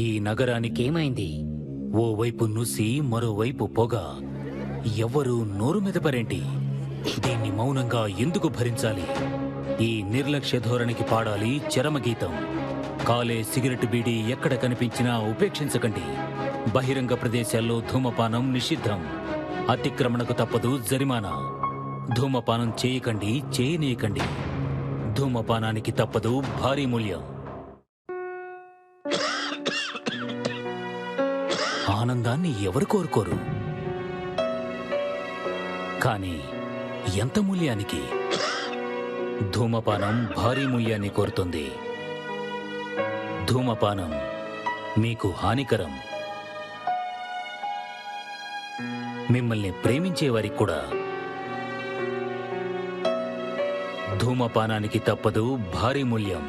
ఈ నగరానికేమైంది? ఓవైపు నుసి మరోవైపు పొగ. ఎవ్వరూ నోరు మెదపరేంటి? దీన్ని మౌనంగా ఎందుకు భరించాలి? ఈ నిర్లక్ష్య ధోరణికి పాడాలి చరమగీతం. కాలే సిగరెట్ బీడీ ఎక్కడ కనిపించినా ఉపేక్షించకండి. బహిరంగ ప్రదేశాల్లో ధూమపానం నిషిద్ధం. అతిక్రమణకు తప్పదు జరిమానా. ధూమపానం చేయకండి, చేయనీయకండి. ధూమపానానికి తప్పదు భారీ మూల్యం. ఆనందాన్ని ఎవరు కోరుకోరు? కానీ ఎంత మూల్యానికి? ధూమపానం భారీ మూల్యాన్ని కోరుతుంది. ధూమపానం మీకు హానికరం. మిమ్మల్ని ప్రేమించేవారికి కూడా. ధూమపానానికి తప్పదు భారీ మూల్యం.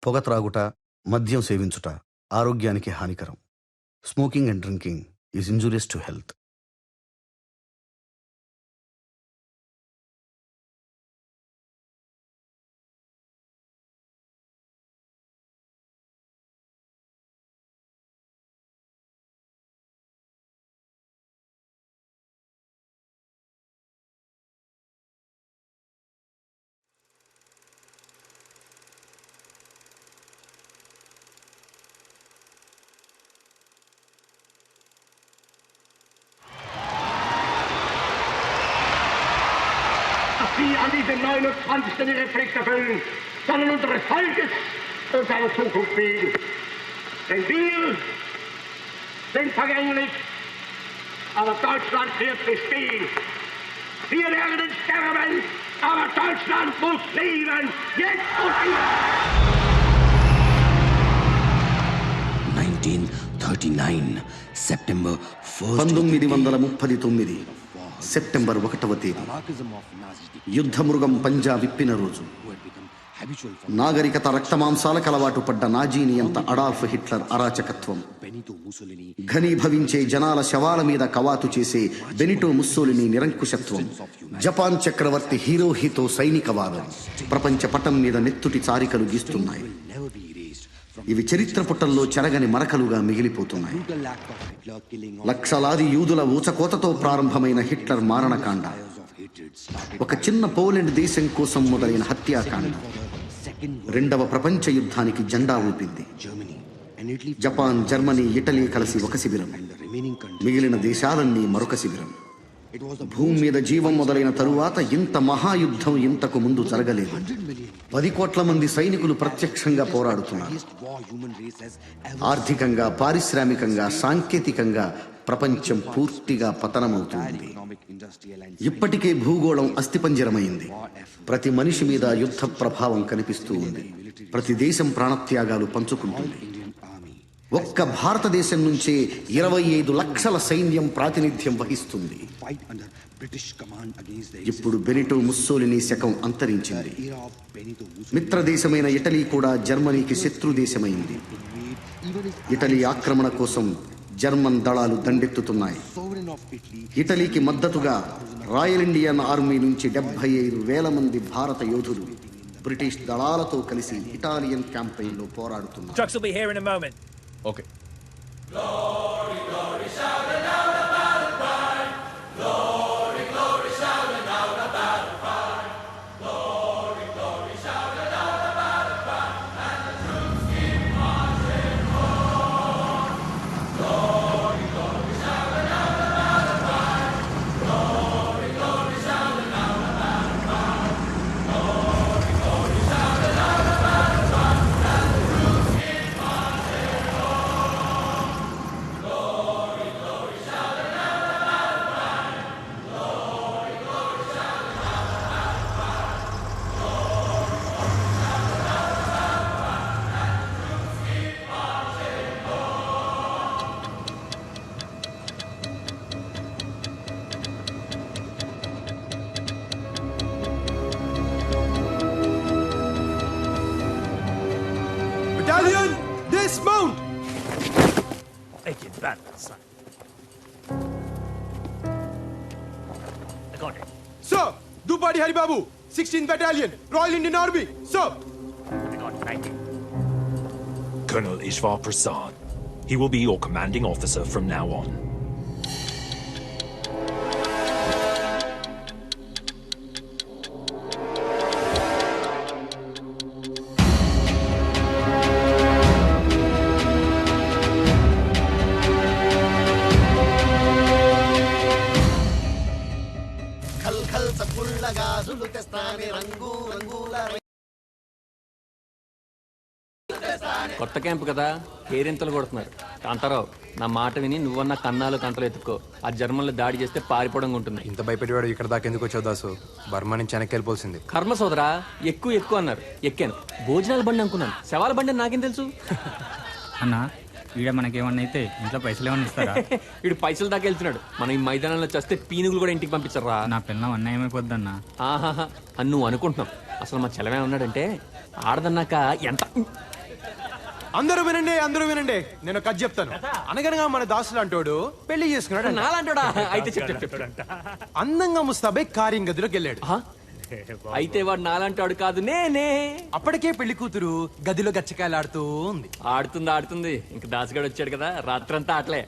పొగ త్రాగుట, మద్యం సేవించుట ఆరోగ్యానికి హానికరం. Smoking and drinking is injurious to health. Sie an diesem 29. ihre Pflicht erfüllen, sondern unseres Volkes und seiner Zukunft wegen. Denn wir sind vergänglich, aber Deutschland wird bestehen. Wir werden sterben, aber Deutschland muss leben, jetzt und immer. 1939 September 1st 1939 September 1వ తేదీ యుద్ధమృగం పంజా విప్పిన రోజు. నాగరికత రక్తమాంసాలకు అలవాటు పడ్డ Nazi నియంత Adolf Hitler అరాచకత్వం, ఘనీభవించే జనాల శవాల మీద కవాతు చేసే బెనిటో ముస్సోలిని నిరంకుశత్వం, జపాన్ చక్రవర్తి హిరోహితో సైనికవాదం ప్రపంచ పటం మీద నెత్తుటి చారికలు గీస్తున్నాయి. ఇవి చరిత్ర పుటల్లో చెరగని మరకలుగా మిగిలిపోతున్నాయి. లక్షలాది యూదుల ఊచకోతతో ప్రారంభమైన హిట్లర్ మారణకాండ, ఒక చిన్న పోలెండ్ దేశం కోసం మొదలైన హత్యాకాండ రెండవ ప్రపంచ యుద్ధానికి జెండా ఊపింది. జపాన్, జర్మనీ, ఇటలీ కలిసి ఒక శిబిరం, మిగిలిన దేశాలన్నీ మరొక శిబిరం. భూమి మీద జీవం మొదలైన తరువాత ఇంత మహాయుద్ధం ఇంతకు ముందు జరగలేదు. 10 కోట్ల మంది సైనికులు ప్రత్యక్షంగా పోరాడుతున్నారు. ఆర్థికంగా, పారిశ్రామికంగా, సాంకేతికంగా ప్రపంచం పూర్తిగా పతనమవుతుంది. ఇప్పటికే భూగోళం అస్థిపంజరమైంది. ప్రతి మనిషి మీద యుద్ధ ప్రభావం కనిపిస్తూ ఉంది. ప్రతి దేశం ప్రాణత్యాగాలు పంచుకుంటుంది. ఒక్క భారతదేశం నుంచే 25 లక్షల సైన్యం ప్రాతినిధ్యం వహిస్తుంది. ఇప్పుడు బెనిటో ముస్సోలిని శకం అంతరించింది. మిత్రదేశమైన ఇటలీ కూడా జర్మనీకి శత్రుదేశమైంది. ఇటలీ ఆక్రమణ కోసం జర్మన్ దళాలు దండెత్తుతున్నాయి. ఇటలీకి మద్దతుగా రాయల్ ఇండియన్ ఆర్మీ నుంచి 75,000 మంది భారత యోధులు బ్రిటిష్ దళాలతో కలిసి ఇటాలియన్ క్యాంపెయిన్లో పోరాడుతున్నారు. Okay. Glory, glory, shout it out about a pride. Glory, glory, shout it out about a pride. Glory, glory, shout it out about a pride. And the troops keep marching on. Glory, glory, shout it out about a pride. Glory, glory, shout it out about a pride. Glory, glory, shout it out about a pride. And the troops keep marching on. Glory, glory, shout it out about a pride. Glory, glory, shout it out about a pride. Glory, glory, shout it out about a pride. And the troops keep marching on. Battalion, dismount! Take it back, son. I got it. Sir, Dupadi Haribabu, 16th Battalion, Royal Indian Army. Sir, I got it. Thank you. Colonel Ishwar Prasad. He will be your commanding officer from now on. కొత్త camp కదా కేరింతలు కొడుతున్నారు. కాంతారావు, నా మాట విని నువ్వన్న కన్నాలు కంటలు ఎత్తుకో. ఆ జర్మన్లు దాడి చేస్తే పారిపోవడం ఉంటుంది. ఇంత భయపెట్టేవాడు ఇక్కడ దాకా ఎందుకు వచ్చావు దాసు? బర్మా నుంచి వెనక్కి వెళ్ళిపోతుంది. కర్మ సోదరా, ఎక్కువ అన్నారు. ఎక్కాను. భోజనాల బండి అనుకున్నాను. శవాల బండి అని నాకేం తెలుసు? అన్నా ఈడ మనకేమన్నా అయితే ఇంట్లో పైసలు ఏమన్నా ఇస్తారా? వీడు పైసలు దాకా వెళ్తున్నాడు. మనం ఈ మైదానంలో చేస్తే పీనుగులు కూడా ఇంటికి పంపించరా? నా పిల్లం అన్యాయమైపోద్దన్నా. ఆహాహా అని నువ్వు అనుకుంటున్నావు. అసలు మా చెలమే ఉన్నాడంటే ఆడదన్నాక ఎంత. అందరూ వినండి, నేను కథ చెప్తాను. అనగనగా మన దాసులు అంటోడు పెళ్లి చేసుకున్నాడు. నాలంటాడా? అయితే చెప్పు. అందంగా ముస్తాబై కార్యం గదిలోకి వెళ్ళాడు. అయితే వాడు నాలంటాడు కాదు, నేనే. అప్పటికే పెళ్లి కూతురు గదిలో గచ్చకాయలు ఆడుతూ ఉంది. ఆడుతుంది. ఇంక దాసుగాడు వచ్చాడు కదా, రాత్రంతా ఆటలే.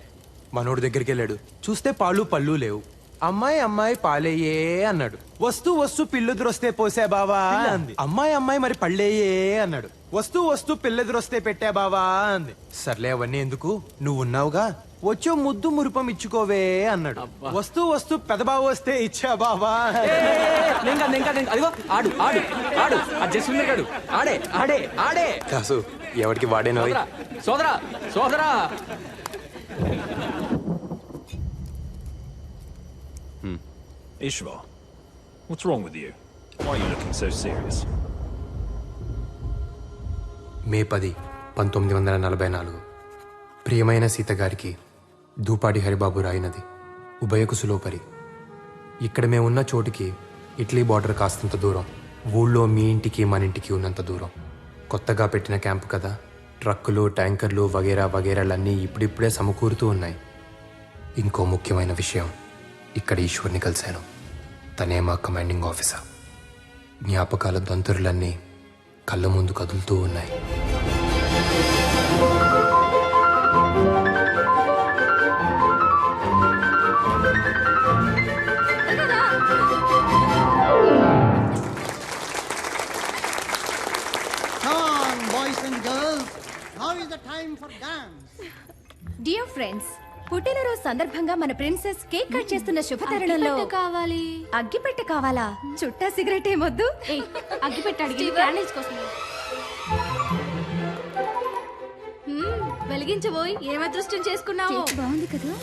మనోడి దగ్గరికి వెళ్ళాడు. చూస్తే పాలు పళ్ళు లేవు. అమ్మాయి పాలేయే అన్నాడు. వస్తూ పిల్లెదురొస్తే పోసే బావా అంది. అమ్మాయి మరి పళ్ళేయే అన్నాడు. వస్తూ పిల్లెదురొస్తే పెట్టా బావా అంది. సర్లే అవన్నీ ఎందుకు, నువ్వు ఉన్నావుగా, వచ్చో ముద్దు మురుపం ఇచ్చుకోవే అన్నాడు. వస్తూ పెదబావ వస్తే ఇచ్చా బావా. అదిగో ఆడు ఆ జస్విందర్ గాడు ఆడే కాసు ఎవరికి వాడేనో. సోదరా Ishwar, what's wrong with you? Why are you looking so serious? మే 10, 1944 ప్రియమైన సీత గారికి దూపాడి హరిబాబు రాయినది ఉభయకుసులోపరి. ఇక్కడ మేమున్న చోటికి ఇటలీ బార్డర్ కాస్తంత దూరం. ఊళ్ళో మీ ఇంటికి మన ఇంటికి ఉన్నంత దూరం. కొత్తగా పెట్టిన క్యాంపు కదా, ట్రక్కులు ట్యాంకర్లు వగేరాలన్నీ ఇప్పుడిప్పుడే సమకూరుతూ ఉన్నాయి. ఇంకో ముఖ్యమైన విషయం, ఇక్కడ ఈశ్వర్ని కలిశాను. తనే మా కమాండింగ్ ఆఫీసర్. జ్ఞాపకాల దంతురులన్నీ కళ్ళ ముందు కదులుతూ ఉన్నాయి. డియర్ ఫ్రెండ్స్, పుట్టినరోజు సందర్భంగా మన ప్రిన్సెస్ కేక్ కట్ చేస్తున్న శుభతరుణంలో కావాలి. అగ్గిపెట్టె కావాలా? చుట్టా సిగరెట్ ఏమొద్దు. అగ్గిపెట్టే అడిగి క్యాండిల్స్ కోసం వెలిగించబోయి ఏం అదృష్టం చేసుకున్నావు. బాగుంది కదా.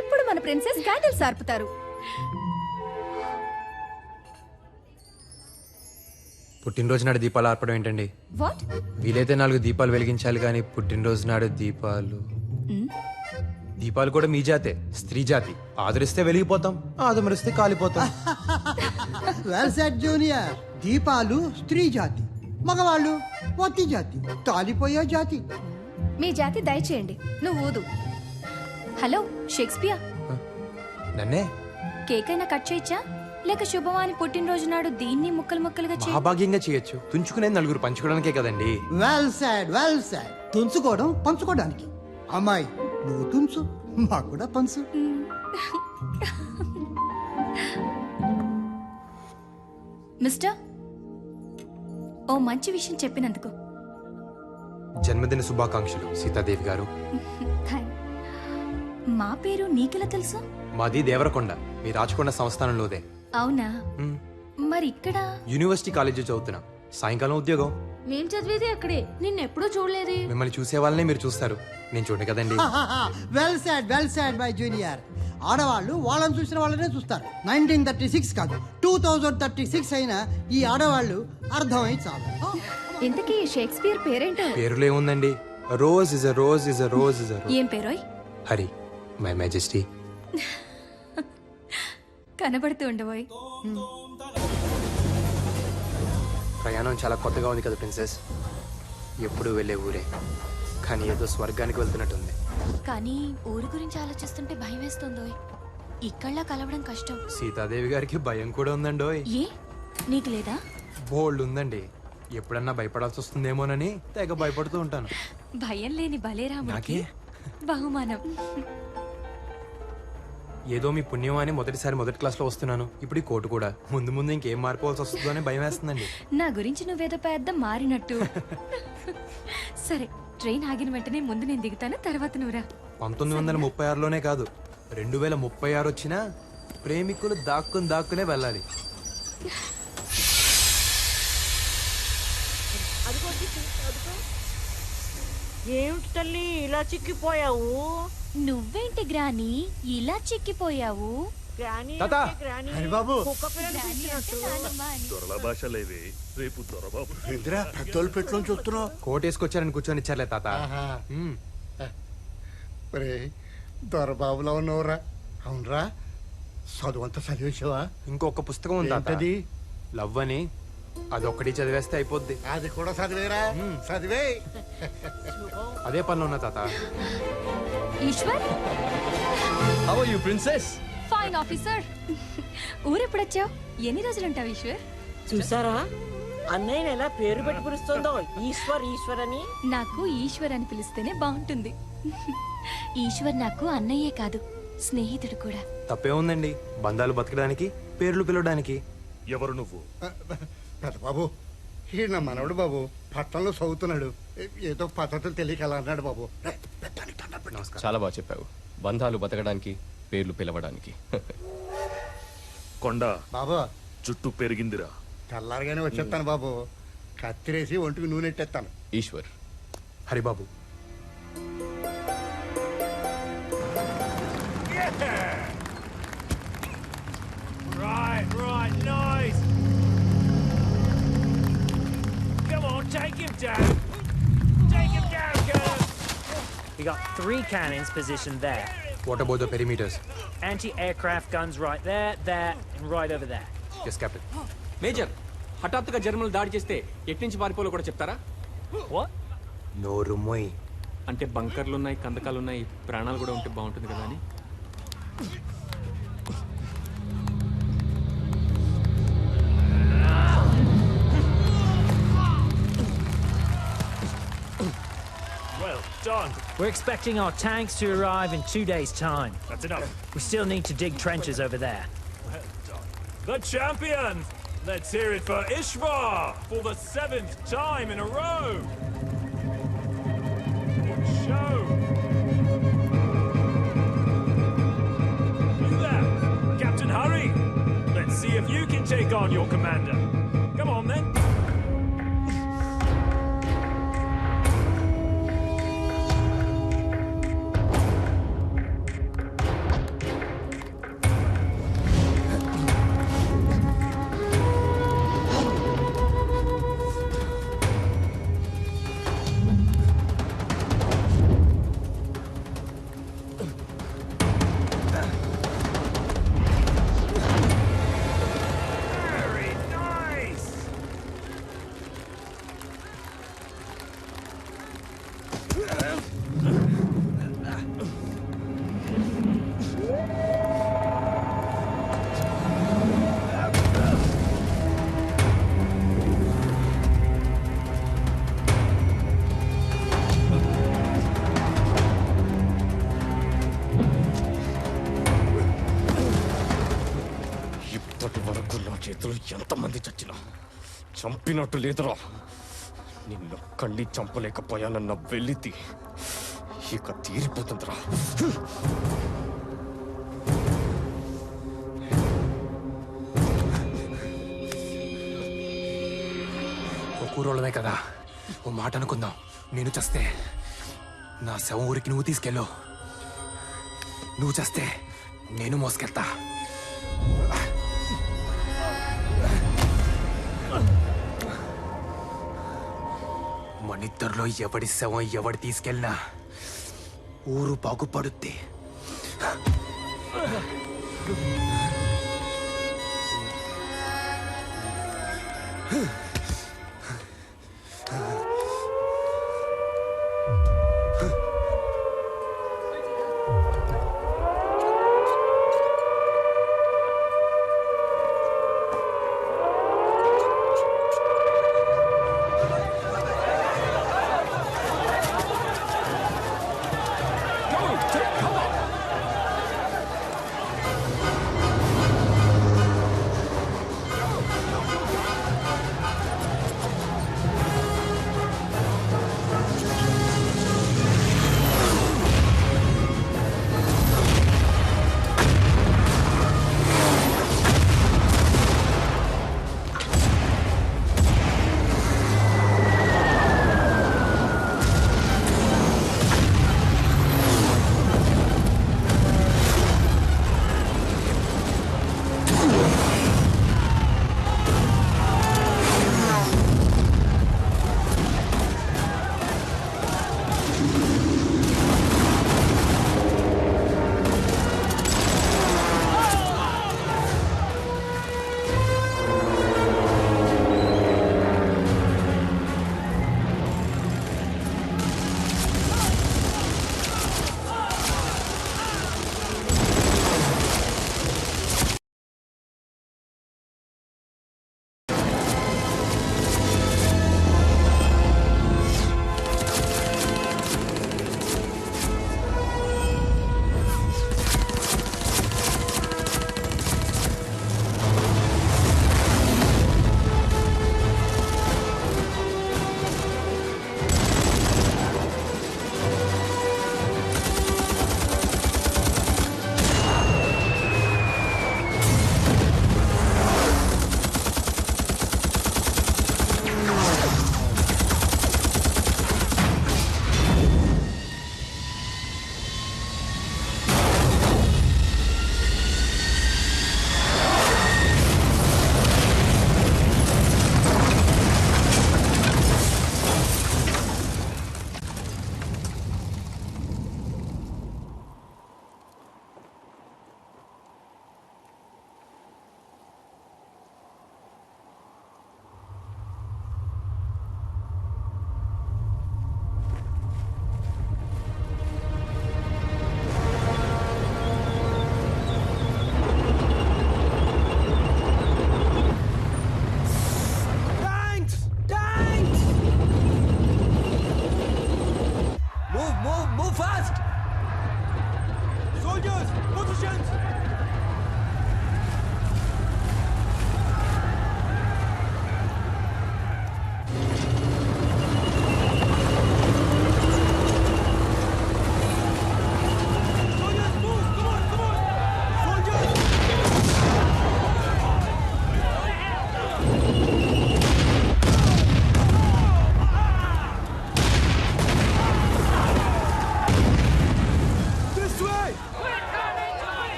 ఇప్పుడు మన ప్రిన్సెస్ క్యాండిల్స్ ఆర్పుతారు. పుట్టినరోజు నాడు దీపాలు ఆర్పడం ఏంటండి? వాట్? వీలైతే 4 దీపాలు వెలిగించాలి కానీ పుట్టినరోజు నాడు దీపాలు కూడా మీ జాతే, స్త్రీ జాతి. ఆదరిస్తే వెలిగిపోతాం, ఆదమరిస్తే కాలిపోతాం. Well said junior. దీపాలు స్త్రీ జాతి, మగవాళ్ళు వత్తి జాతి, కాలిపోయే జాతి. మీ జాతి దయచేయండి. నువ్వు ఊదు. హలో షేక్స్పియర్, నన్నే కేక్ అయినా కట్ చేయొచ్చా? లేక శుభవాని పుట్టినరోజు నాడు దీన్ని ముక్కలుగా మహాభాగ్యంగా చేయొచ్చు. తుంచుకునే 4 పంచుకోవడానికే కదండి. Well said. తుంచుకోవడం పంచుకోవడానికి. అమ్మాయి నువ్వు తుంచు, మాకు కూడా పంచు. మిస్టర్, ఓ మంచి విషయం చెప్పినందుకు. జన్మదిన శుభాకాంక్షలు సీతాదేవి గారు. మా పేరు నీకెలా తెలుసు? మాది దేవరకొండ, మీ రాచకొండ సంస్థానంలోదే. అవునా? మరి ఇక్కడ యూనివర్సిటీ కాలేజీ చదువుతున్నా. సాయంకాలం ఉద్యోగం. మేం చదివేది అక్కడే, నిన్నెప్పుడూ చూడలేదే. మిమ్మల్ని చూసే వాళ్ళనే మీరు చూస్తారు, నేను చూడండి కదండి. Well said my junior. ఆడవాళ్ళు వాళ్ళని చూసిన వాళ్ళనే చూస్తారు. 1936 కాదు 2036 అయినా ఈ ఆడవాళ్ళు అర్థమై చాలు. ఇంతకీ షేక్స్పియర్ పేరేంటో? పేరులో ఏముందండి? Rose is a rose is a rose is a rose. ఏం పేరోయ్? Hari, my majesty. కనబడుతూ ఉండబోయ్. ప్రయాణం చాలా కొత్తగా ఉంది కదా ప్రిన్సెస్. ఎప్పుడు వెళ్ళే ఊరే. కానీ ఏదో స్వర్గానికి వెళ్తున్నట్టుంది. కానీ ఊరు గురించి ఆలోచిస్తుంటే భయం వేస్తుందో. ఇక్కడ్లా కలవడం కష్టం. సీతాదేవి గారికి భయం కూడా ఉందండోయ్. ఏ నీకు లేదా? బోల్డ్ ఉందండి. ఎప్పుడన్నా భయపడాల్సి వస్తుందేమోనని తెగ భయపడుతూ ఉంటాను. భయం లేని బలేరాముడికి బహుమానం. ఏదో మీ పుణ్యం అని మొదటిసారి మొదటి క్లాస్లో వస్తున్నాను. ఇప్పుడు ఈ కోటు కూడా. ముందు ముందు ఇంకేం మారిపోవాల్సి వస్తుందో అని భయం వేస్తుందండి. నా గురించి నువ్వేదో పెద్ద మారినట్టు. సరే, ట్రైన్ ఆగిన వెంటనే ముందు నేను దిగుతాను, తర్వాత నువ్వురా. 1936లోనే కాదు, 2036 వచ్చినా ప్రేమికులు దాక్కునే వెళ్ళాలి. ఏమిటి తల్లి ఇలా చిక్కిపోయావు? నువ్వేంటి గ్రాని ఇలా చిక్కిపోయావు? దొరల భాష లేవే, రేపు దొరబాబు. పెద్దోళ్ళు పెట్టులో చూస్తున్నావు. కోటేసుకొచ్చారని కూర్చొని ఇచ్చారులే తాత. దొరబాబులో ఉన్నవరా? అవునరా, చదువంతా చదివేసావా? ఇంకొక పుస్తకం ఉంది తాత, లవ్ అని. అదొక్కటి చదివేస్తే అయిపోద్ది. అది కూడా చదివేరా? చదివే. అదే పనిలో ఉన్నా తాత. Eshwar, how are you princess? Fine officer. ఊరెప్పుడొచ్చావు? ఎన్ని రోజులు ఉంటావు ఈశ్వర్? చూసారా అన్నయ్య ఎలా పేరు పెట్టి పిలుస్తుందో, ఈశ్వర్ అని. నాకు ఈశ్వర్ అని పిలిస్తేనే బాగుంటుంది. ఈశ్వర్ నాకు అన్నయ్యే కాదు, స్నేహితుడు కూడా. తప్పే ఉందండి, బంధాలు బతకడానికి, పేర్లు పిలవడానికి. ఎవరు నువ్వు? పెద్ద బాబు, ఈ నా మనవడు బాబు పట్టణంలో చదువుతున్నాడు. ఏదో పద్ధతులు తెలియక అలా అన్నాడు బాబు. చాలా బాగా చెప్పావు. బంధాలు బతకడానికి, పేర్లు పిలవడానికి. కొండ బాబా, చుట్టూ పెరిగిందిరా. తెల్లారుగానే వచ్చేస్తాను బాబు. కత్తిరేసి ఒంటికి నూనె ఎట్టేస్తాను. Eshwar. Haribabu. Right, nice. Come on, take him down. Take him down, girl. We got 3 cannons positioned there. What about the perimeters? Anti-aircraft guns right there, and right over there. Yes, Captain. Major, హఠాత్తుగా జర్మన్లు దాడి చేస్తే ఎట్నుంచి పారిపోలో కూడా చెప్తారా? What? నోరు మొయ్. అంటే బంకర్లున్నాయి, కందకాలున్నాయి, ప్రాణాలు కూడా ఉంటే బాగుంటుంది కదా అని. Well done. We're expecting our tanks to arrive in 2 days' time. That's enough. We still need to dig trenches over there. Well done. The champion! Let's hear it for Ishvar for the 7th time in a row. Good show. You there, Captain Hurry. Let's see if you can take on your commander. Come on then. చేతులు ఎంతమంది చచ్చినా చంపినట్టు లేదురా. నిన్నొక్కడిని చంపలేకపోయానన్న వెలితి ఇక తీరిపోతుందిరా. ఓ కూరోళ్ళమే కదా, ఓ మాట అనుకుందాం. నేను చస్తే నా శవం ఊరికి నువ్వు తీసుకెళ్ళు, నువ్వు చస్తే నేను మోసుకెళ్తా. మనిద్దరిలో ఎవడి శవం ఎవడి తీసుకెళ్ళినా ఊరు బాగుపడుద్ది.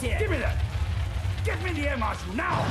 Hands here! Give me that! Get me the air marshal now!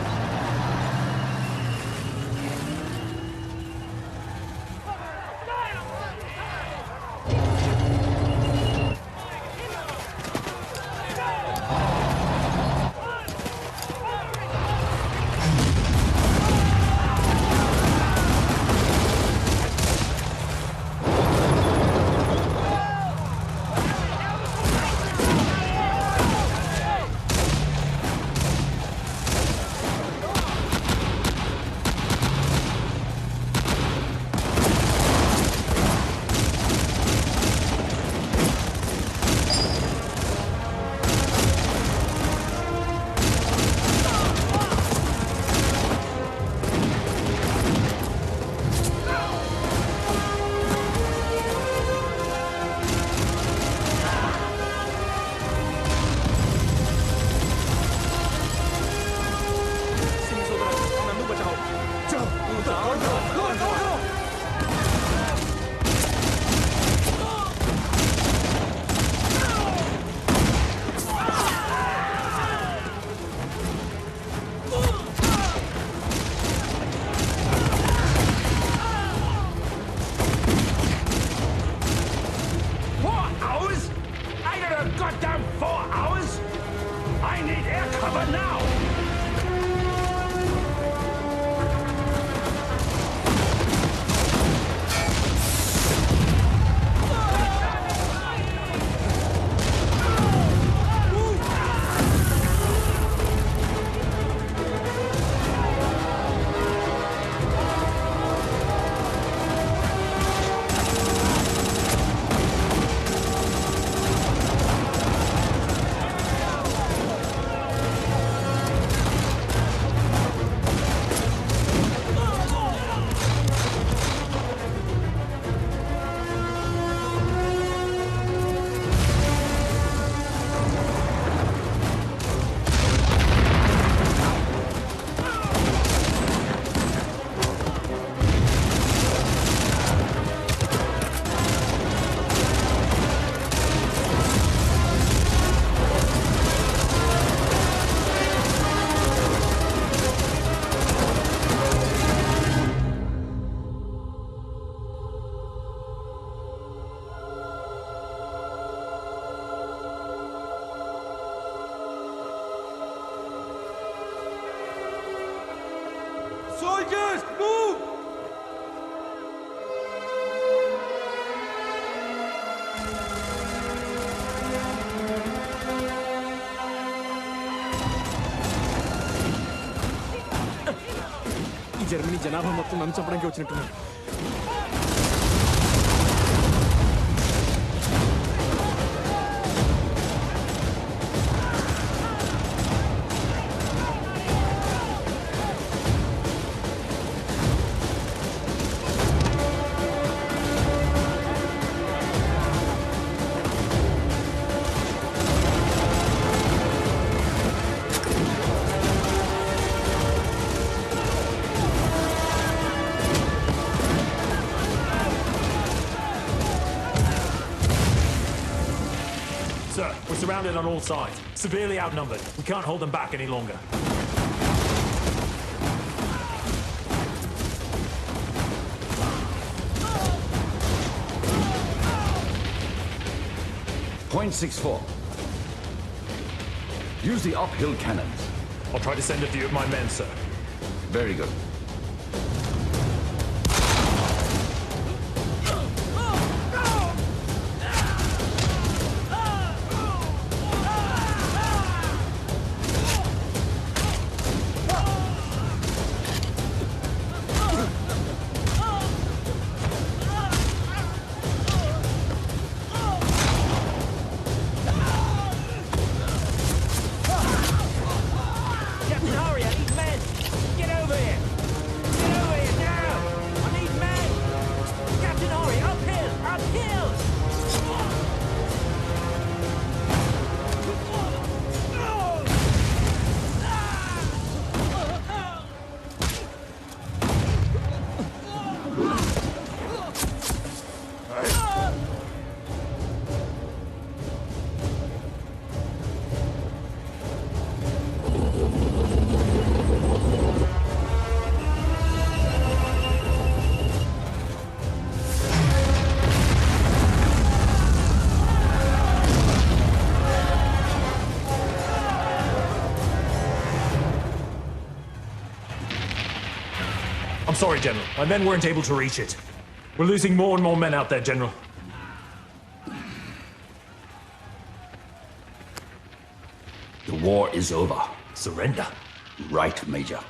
Goddamn 4 hours? I need air cover now! Soldiers, move! ఈ జర్మనీ జనాభా మొత్తం నన్ను చంపడానికి వచ్చినట్టున్నారు. Sir, we're surrounded on all sides. Severely outnumbered. We can't hold them back any longer. .64. Use the uphill cannons. I'll try to send a few of my men, sir. Very good. Captain, hurry! I need men! Get over here! Get over I'm sorry, General. My men weren't able to reach it. We're losing more and more men out there, General. The war is over. Surrender. Right, Major.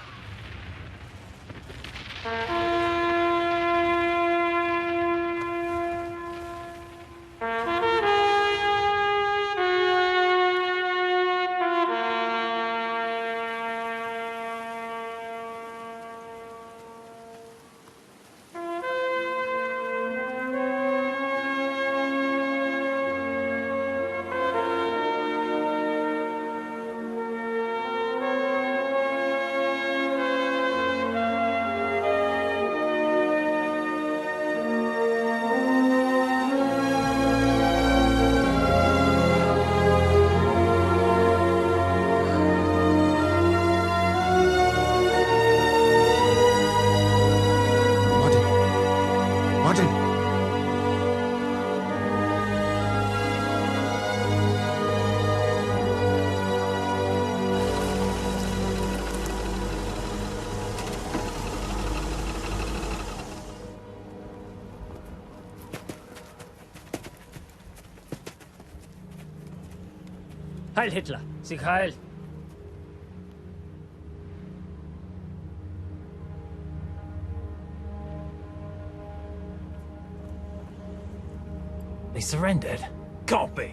Heil Hitler! Sieg heil! They surrendered? Can't be.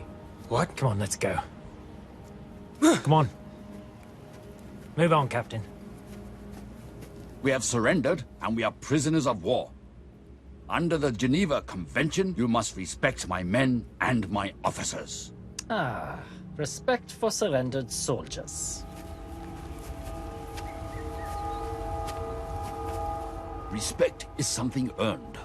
What? Come on, let's go. Come on. Move on, Captain. We have surrendered, and we are prisoners of war. Under the Geneva Convention, you must respect my men and my officers. Ah, respect for surrendered soldiers. Respect is something earned.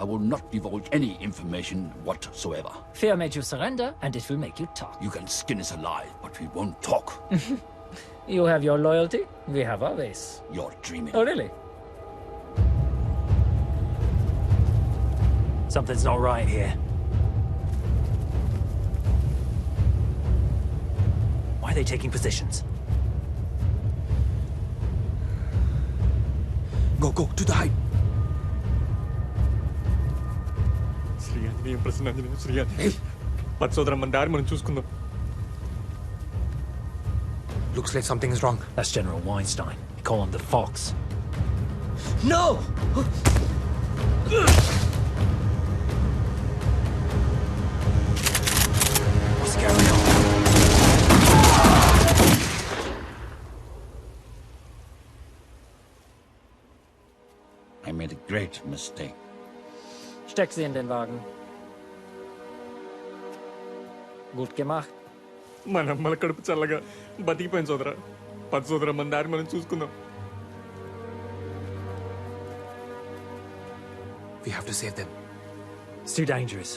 I will not divulge any information whatsoever. Fear made you surrender, and it will make you talk. You can skin us alive, but we won't talk. You have your loyalty, we have our ways. You're dreaming. Oh, really? Something's not right here. Why are they taking positions? Go, to the height. Shri Anjaneyam ప్రసన్నాంజనేయం Shri Anjaneyam పచ్చోదరం మన దారి మనం చూసుకుందాం. Looks like something is wrong. That's General Weinstein. They call him the Fox. No! What's going on? I made a great mistake. Steck sie in den Wagen. Gut gemacht. మన అమ్మల కడుపు చల్లగా బతికిపోయింది సోదరా. పచ్చ సోదరా మన దారి మనం చూసుకుందాం. We have to save them. It's too dangerous.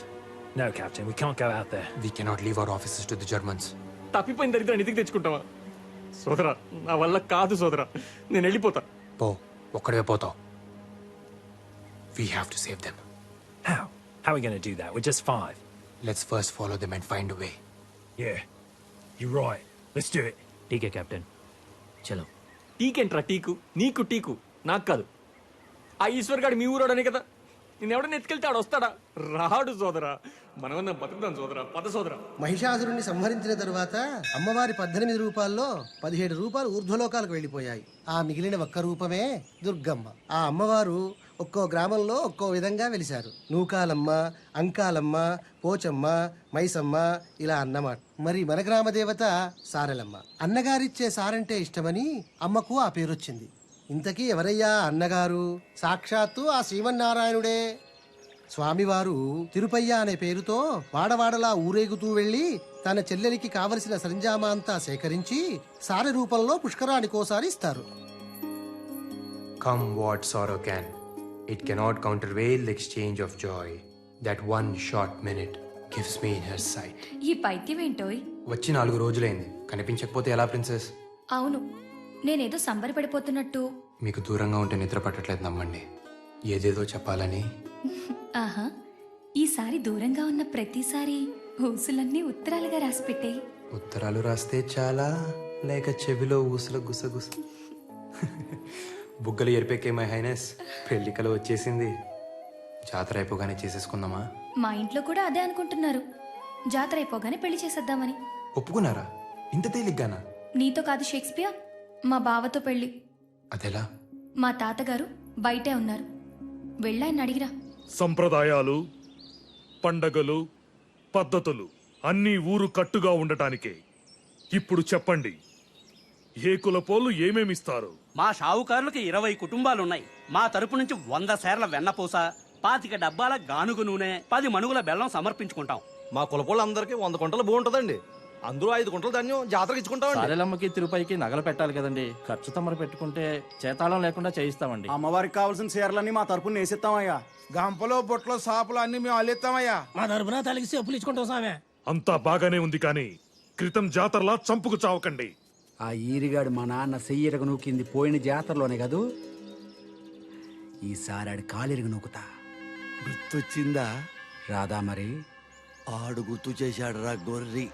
No, Captain, we can't go out there. We cannot leave our officers to the Germans. తప్పిపోయిన దరిద్రాన్ని ఇంటికి తెచ్చుకుంటావా? సోదరా నా వల్ల కాదు సోదరా, నేను వెళ్ళిపోతా. పో, ఒక్కడే పోతావు. We have to save them. How? How are we going to do that? We're just 5. Let's first follow them and find a way. Yeah, you're right. Let's do it. ठीक है कैप्टन चलो. టీకేంట్రా టీకు? నీకు teak, నాకు కాదు. ఆ ఈశ్వర్ గాడు మీ ఊరోడనే కదా. నేను ఎవడన్నా ఎత్తుకెళ్తే ఆడు వస్తాడా? రాడు సోదరా. మనమన్నా బతుకుతాం సోదరా. పద సోదరా. మహిషాసురుణ్ణి సంహరించిన తరువాత అమ్మవారి 18 రూపాల్లో 17 రూపాయలు ఊర్ధ్వలోకాలకు వెళ్ళిపోయాయి. ఆ మిగిలిన ఒక్క రూపమే దుర్గమ్మ. ఆ అమ్మవారు ఒక్కో గ్రామంలో ఒక్కో విధంగా వెలిశారు. నూకాలమ్మ, అంకాలమ్మ, పోచమ్మ, మైసమ్మ ఇలా అన్నమాట. మరి మన గ్రామ దేవత సారెలమ్మ. అన్నగారిచ్చే సారంటే ఇష్టమని అమ్మకు ఆ పేరొచ్చింది. ఇంతకీ ఎవరయ్యా అన్నగారు? సాక్షాత్తు ఆ శ్రీమన్నారాయణుడే. స్వామివారు తిరుపయ్య అనే పేరుతో వాడవాడలా ఊరేగుతూ వెళ్లి తన చెల్లెలికి కావలసిన సరంజామా అంతా సేకరించి సారె రూపంలో పుష్కరానికోసారి ఇస్తారు. Come what sorrow can, it cannot countervail the exchange of joy. That one short minute gives me in her sight. ఈ పైత్యం ఏంటోయ్? వచ్చి 4 రోజులైంది, కనిపించకపోతే ఎలా ప్రిన్సెస్? అవును, నేనేదో సంబరపడిపోతున్నట్టు. మీకు దూరంగా ఉంటే నిద్ర పట్టట్లేదు, నమ్మండి. ఏదేదో చెప్పాలని. ఆహా, ఈసారి దూరంగా ఉన్న ప్రతిసారి ఊసులన్నీ ఉత్తరాలుగా రాసి పెట్టేయి. ఉత్తరాలు రాస్తే చాలా, లేక చెవిలో ఊసుల గుసగుస? బుగ్గలు ఎరిపెక్కే మై హైనెస్, పెళ్ళికలు వచ్చేసింది. జాతర అయిపోగానే చేసేసుకుందామా? మా ఇంట్లో కూడా అదే అనుకుంటున్నారు, జాతర అయిపోగానే పెళ్లి చేసేద్దామని. ఒప్పుకున్నారా? ఇంత తేలిగ్గానా? నీతో కాదు షేక్స్పియర్, మా బావతో పెళ్లి. అదెలా? మా తాతగారు బయటే ఉన్నారు, వెళ్ళాయని అడిగిరా. సంప్రదాయాలు, పండగలు, పద్ధతులు అన్నీ ఊరు కట్టుగా ఉండటానికే. ఇప్పుడు చెప్పండి, ఏ కులపోళ్ళు ఏమేమిస్తారు? మా షావుకారులకు 20 కుటుంబాలున్నాయి. మా తరపు నుంచి 100 సేర్ల వెన్నపూస, 25 డబ్బాల గానుగు నూనె, 10 మణుగుల బెల్లం సమర్పించుకుంటాం. మా కులపోళ్ళందరికీ 100 కుంటలు బాగుంటుందండి. అందరూ 5 కుంటలు ధాన్యం జాతరకి ఇచ్చుకుంటామండి. సారెలమ్మకి తిరుపతికి నగలు పెట్టాలి కదండి, ఖర్చు తమరు పెట్టుకుంటే చేతాళం లేకుండా చేయిస్తామండి. అమ్మవారికి కావాల్సిన చీరలన్నీ మా తరపున వేసిస్తామయ్యా. గంపలో బొట్లో సాపులు అన్ని మేము అల్లిస్తామయ్యా. మా తరపున తలకి చెప్పులు ఇచ్చుకుంటాం సామె. అంతా బాగానే ఉంది కానీ క్రితం జాతరలా చంపుకు చావకండి. ఆ ఈరిగాడు మా నాన్న సెయ్యరగ నూకింది పోయిన జాతరలోనే కదూ, ఈసారి ఆడి కాలిరగ నూకుతా. గుర్తొచ్చిందా? రాదా మరి? ఆడు గుర్తు చేశాడు రా గొర్రి.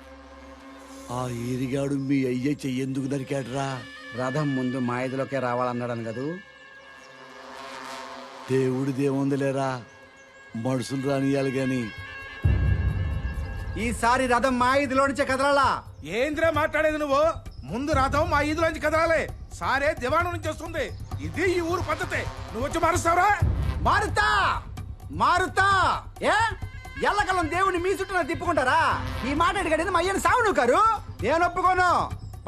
ఆ ఈరిగాడు మీ అయ్య చెయ్యేందుకు నరికాడురా? రథం ముందు మా ఐదులోకే రావాలన్నాడని కదూ. దేవుడిదేముందిలేరా, మనుషులు రానియాలి గాని ఈసారి రథం మా ఐదులో నుంచే కదలాలా. ఏంద్రా మాట్లాడేది నువ్వు? ముందు రథం మా ఈదులోంచి కదలాలి. సారే దివాణం నుంచి వస్తుంది. ఇది ఈ ఊరు పద్ధతి. నువ్వు వచ్చి మారుస్తావురా? మారుతా మారుతా. ఏ ఎల్లకలం దేవుని మీ చుట్టూ తిప్పుకుంటారా? ఈ మాట అడిగాడు మా అయ్యని సావు నువ్వు కారు. నేను ఒప్పుకోను.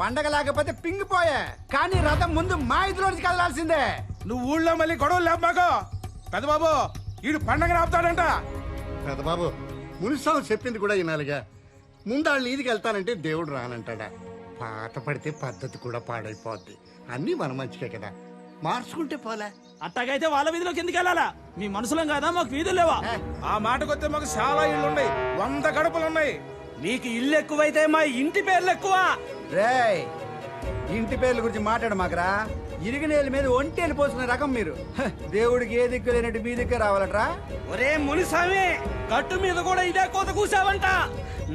పండగ లేకపోతే పింగిపోయే, కానీ రథం ముందు మా ఐదులో నుంచి కదలాల్సిందే. నువ్వు ఊళ్ళో మళ్ళీ గొడవలు లేవు మాకు. పెద్దబాబు, ఈడు పండగ ఆపుతాడంట. పెద్దబాబు, మునిస్వామి చెప్పింది కూడా వినాలిగా. ముందు వాళ్ళు ఈదికి వెళ్తానంటే దేవుడు రానంటాడా? పాత పడితే పద్ధతి కూడా పాడైపోద్ది. అన్నీ మన మంచికే కదా, మార్చుకుంటే పోలే. అట్టగైతే వాళ్ళ వీధిలోకి ఎందుకు వెళ్ళాలా? మీ మనుషులం కాదా, మాకు వీధులు లేవా? ఆ మాటకొస్తే మాకు చాలా ఇళ్ళున్నాయి, 100 గడపలున్నాయి. నీకు ఇల్లు ఎక్కువైతే మా ఇంటి పేర్లు ఎక్కువ. రేయ్, ఇంటి పేర్ల గురించి మాట్లాడు మాకరా. ఇరిగినేల మీద ఒంటేలు పోసుకునే రకం మీరు. దేవుడికి ఏ దిక్కు లేనట్టు మీ దిక్కే రావాలట్రా. ఒరే మునిస్వామి, గట్టు మీద కూడా ఇదే కోత కూసావంట,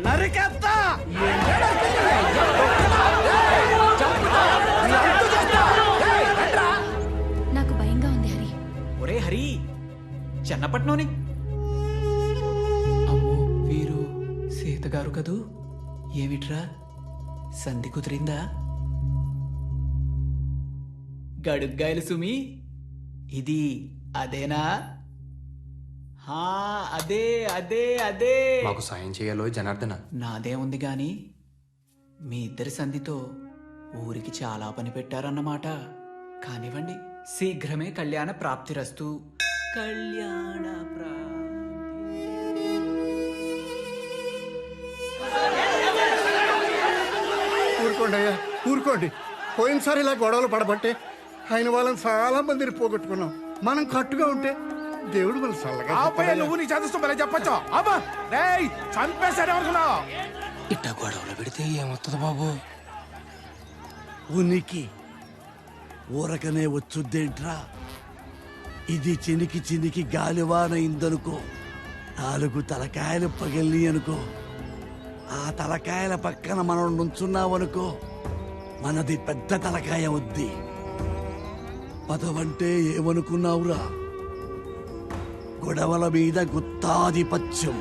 నరికేస్తా. నాకు భయంగా ఉంది హరి. ఒరే హరి, చెన్నపట్నంని అమ్మో వీరు సీతగారు కదూ. ఏమిట్రా సంధి కుదిరిందా? గడుగ్గాయలు సుమి, ఇది అదేనా? అదే అదే అదే. మాకు సాయం చేయాలో జనార్దన. నాదే ఉంది గాని మీ ఇద్దరి సంధితో ఊరికి చాలా పని పెట్టారన్నమాట. కానివ్వండి, శీఘ్రమే కళ్యాణ ప్రాప్తిరస్తు. కళ్యాణ ఊరుకోండి అయ్యా, ఊరుకోండి. పోయినసారి ఇలా గొడవలు పడబట్టే ఆయన వాళ్ళని చాలా మందిని పోగొట్టుకున్నాం. మనం కట్టుగా ఉంటే దేవుడు మన చల్లగా. నువ్వు నీ చదువు మళ్ళీ చెప్పొచ్చు. అబ్బా రేయ్, చంపేశాడు అనుకున్నావు. ఇట్ట గొడవలు పెడితే ఏమవుతుంది బాబు? ఉనికి ఊరకనే వచ్చుద్దేంట్రా? ఇది చినికి చినికి గాలివాన ఇందనుకో, 4 తలకాయలు పగిలి అనుకో, ఆ తలకాయల పక్కన మనం నుంచున్నామనుకో, మనది పెద్ద తలకాయ వద్ది. పదవంటే ఏమనుకున్నావురా? గొడవల మీద గుత్తాధిపత్యం.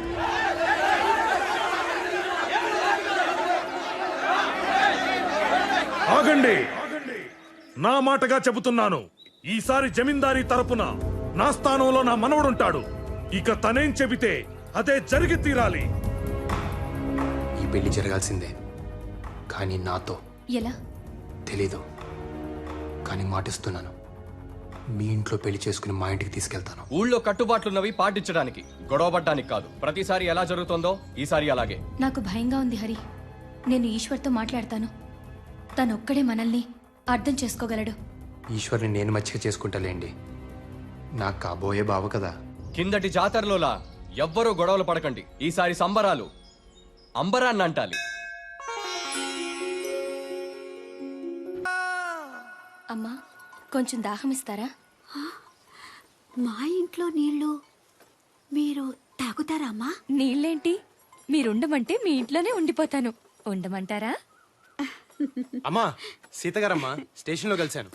ఆగండి, నా మాటగా చెబుతున్నాను. ఈసారి జమీందారీ తరపున నా స్థానంలో నా మనవడుంటాడు. ఇక తనేం చెబితే అదే జరిగి తీరాలి. ఈ పెళ్లి జరగాల్సిందే, కానీ నాతో. ఎలా? తెలీదు, కానీ మాటిస్తున్నాను. మీ ఇంట్లో పెళ్లి చేసుకుని మా ఇంటికి తీసుకెళ్తాను. ఊళ్ళో కట్టుబాట్లున్నవి పాటించడానికి, గొడవపడ్డానికి కాదు. ప్రతిసారి ఎలా జరుగుతుందో ఈసారి అలాగే. నాకు భయంగా ఉంది హరి. నేను ఈశ్వర్తో మాట్లాడతాను. తనొక్కడే మనల్ని అర్థం చేసుకోగలడు. ఈశ్వర్ని నేను మచ్చిక చేసుకుంటాలేండి. నాకు కాబోయే బావ కదా. కిందటి జాతరలోలా ఎవ్వరూ గొడవలు పడకండి. ఈసారి సంబరాలు అంబరాన్ని అంటాలి. అమ్మా, కొంచెం దాహం ఇస్తారా? మా ఇంట్లో నీళ్లు మీరు తాగుతారా అమ్మా? నీళ్ళేంటి, మీరుండమంటే మీ ఇంట్లోనే ఉండిపోతాను. ఉండమంటారా? అమ్మా, సీతగారమ్మా స్టేషన్లో కలిశాను.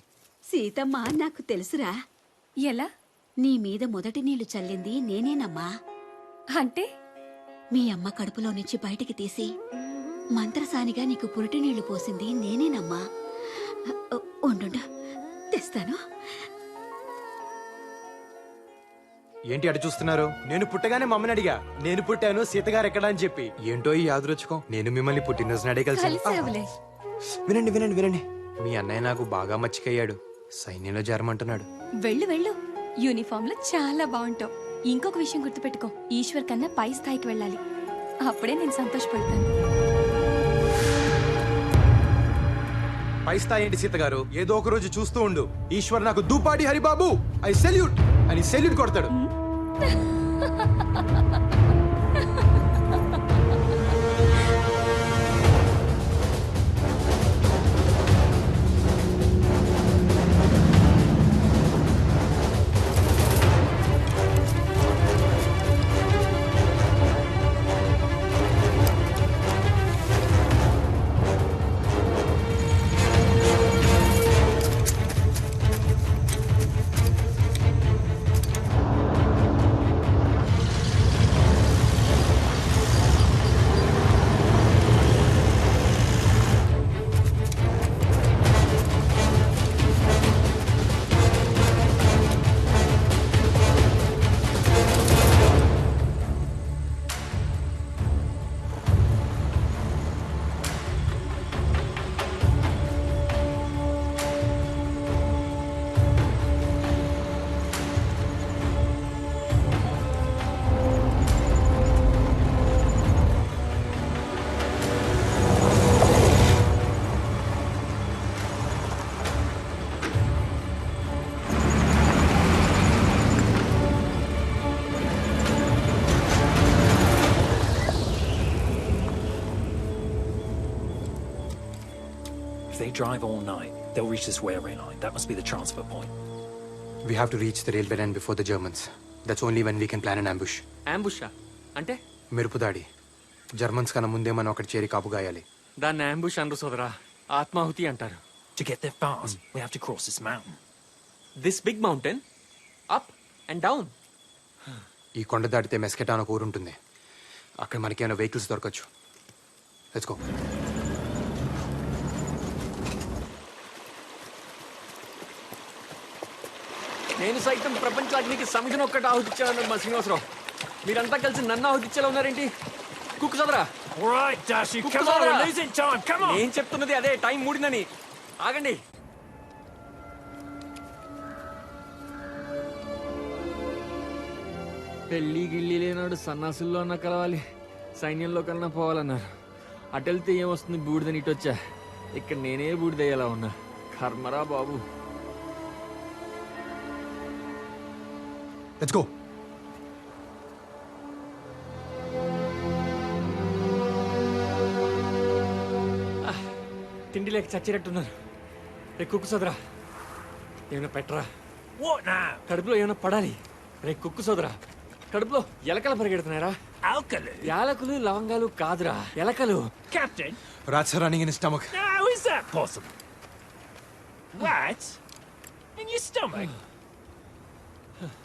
సీతమ్మ నాకు తెలుసురా. ఎలా? నీ మీద మొదటి నీళ్లు చల్లింది నేనేనమ్మా. అంటే మీ అమ్మ కడుపులో నుంచి బయటికి తీసి మంత్రసానిగా నీకు పురిటి నీళ్లు పోసింది నేనేనమ్మా. ఉండు, తెస్తాను. ఏంటి అటు చూస్తున్నారు? నేను పుట్టగానే మమ్మని అడిగా, నేను పుట్టాను సీతగారు ఎక్కడ అని చెప్పి. ఏంటో ఈ యాదృచ్ఛికం, నేను మిమ్మల్ని పుట్టినరోజు నాడే కలిసి. వినండి వినండి వినండి, మీ అన్నయ్య నాకు బాగా మచ్చికయ్యాడు. సైన్యంలో చేరమంటున్నాడు. వెళ్ళు వెళ్ళు, యూనిఫామ్ లో చాలా బాగుంటావు. ఇంకొక విషయం గుర్తుపెట్టుకో, ఈశ్వర్ కన్నా పై స్థాయికి వెళ్ళాలి. అప్పుడే నేను సంతోషపడతాను. పై స్థాయి ఏంటి సీతగారు? ఏదో ఒక రోజు చూస్తూ ఉండు, ఈశ్వర్ నాకు దూపాడి హరిబాబు ఐ సెల్యూట్ అని సెల్యూట్ కొడతాడు. If they drive all night, they'll reach this railway line. That must be the transfer point. We have to reach the railway line before the Germans. That's only when we can plan an ambush. Ambush అంటే మెరుపుదాడి. Germans కన్నా ముందే మనం అక్కడ చేరి కాపు గాయాలి. దాన్ని ambush అనరు సోదరా, ఆత్మాహుతి అంటారు. To get there fast, we have to cross this mountain. This big mountain? Up and down? ఈ కొండ దాటితే మెస్కెటా అని ఒక ఊరు ఉంటుంది. అక్కడ మనకేమైనా వెహికల్స్ దొరకచ్చు. Let's go. నేను సైతం ప్రపంచానికి సమిధిని ఒక్కటి ఆహుతిచ్చాను మా శ్రీనివాసరావు. మీరంతా కలిసి నన్ను ఆహుతిచ్చేలా ఉన్నారేంటి? కుక్కు సోదరా. Right, Dashi, come on, we're losing time. Come on. నేను చెప్తున్నది అదే, టైం మూడిందని. ఆగండి. పెళ్లి గిళ్ళి లేనాడు సన్నాసుల్లో అన్నా కలవాలి, సైన్యంలో కన్నా పోవాలన్నారు. అటెళ్తే ఏమొస్తుంది బూడిదని ఇటొచ్చా. ఇక్కడ నేనే బూడిదయ్యేలా ఉన్నా. కర్మరా బాబు. Let's go. తిండి లేక చచ్చినట్టున్నారు. రే కుక్కు సోదరా, ఏమైనా పెట్టరా. What now? కడుపులో ఏమైనా పడాలి. రే కుక్కు సోదరా, కడుపులో ఎలకలు పరిగెడుతున్నారా? Alkali? యాలకులు లవంగాలు కాదురా, ఎలకలు. Captain? Rats are running in his stomach. How is that possible? Rats? In your stomach?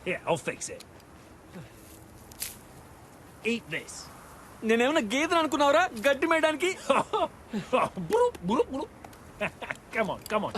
Here, I'll fix it. Eat this. నేనేమన్నా గేదెను అనుకున్నావురా గడ్డి మేయడానికి? Come on, come on.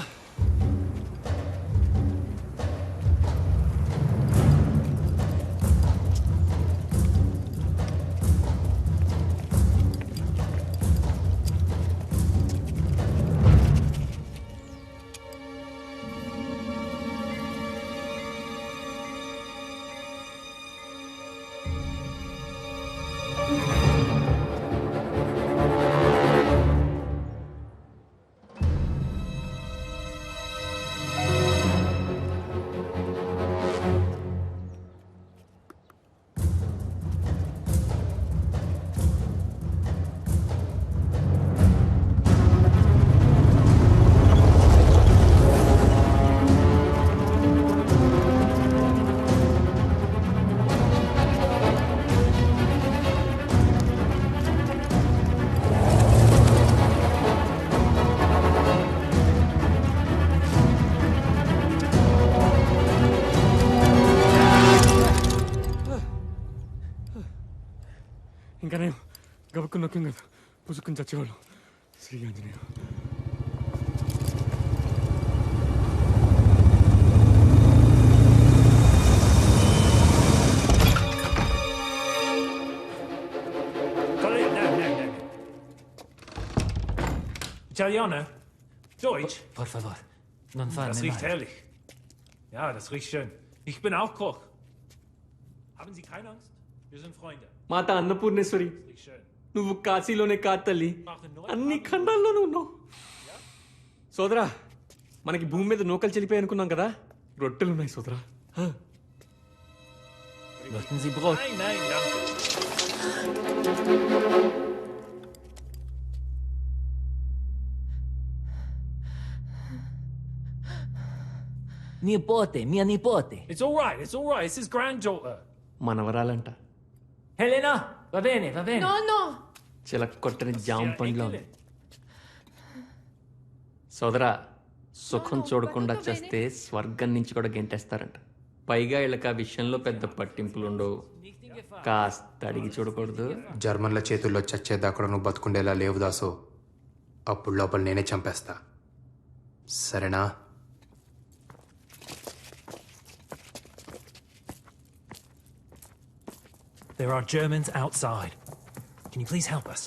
పుసుకుని నొక్కం కదా పుసుకుని చచ్చేవాళ్ళం. Shri Anjaneya. Italiano? Deutsch? Por favor, non farmi Das riecht male. herrlich. Ja, das riecht schön. Ich bin auch Koch. Haben Sie keine Angst? Wir sind Freunde. మాత Annapurneshwari, Riecht schön. నువ్వు కాశీలోనే కాదు తల్లి, అన్ని ఖండాల్లోనూ ఉన్నావు. సోదరా, మనకి భూమి మీద నూకలు చెల్లిపోయి అనుకున్నాం కదా, రొట్టెలు ఉన్నాయి సోదరా. Möchten Sie Brot? Nein, nein, danke. Nipote, mia nipote. It's all right, it's all right. It's his granddaughter. మనవరాలంట. Helena, va bene, va bene. No, no. చిలక కొట్టని జామ పండ్లో ఉంది. సోదరా, సుఖం చూడకుండా చేస్తే స్వర్గం నుంచి కూడా గెంటేస్తారంట. పైగా వీళ్ళకి ఆ విషయంలో పెద్ద పట్టింపులుండవు. కాస్త అడిగి చూడకూడదు. జర్మన్ల చేతుల్లో చచ్చేదాకా నువ్వు బతుకుండేలా లేవు దాసు. అప్పుడు లోపల నేనే చంపేస్తా. సరేనా? There are Germans outside. Can you please help us?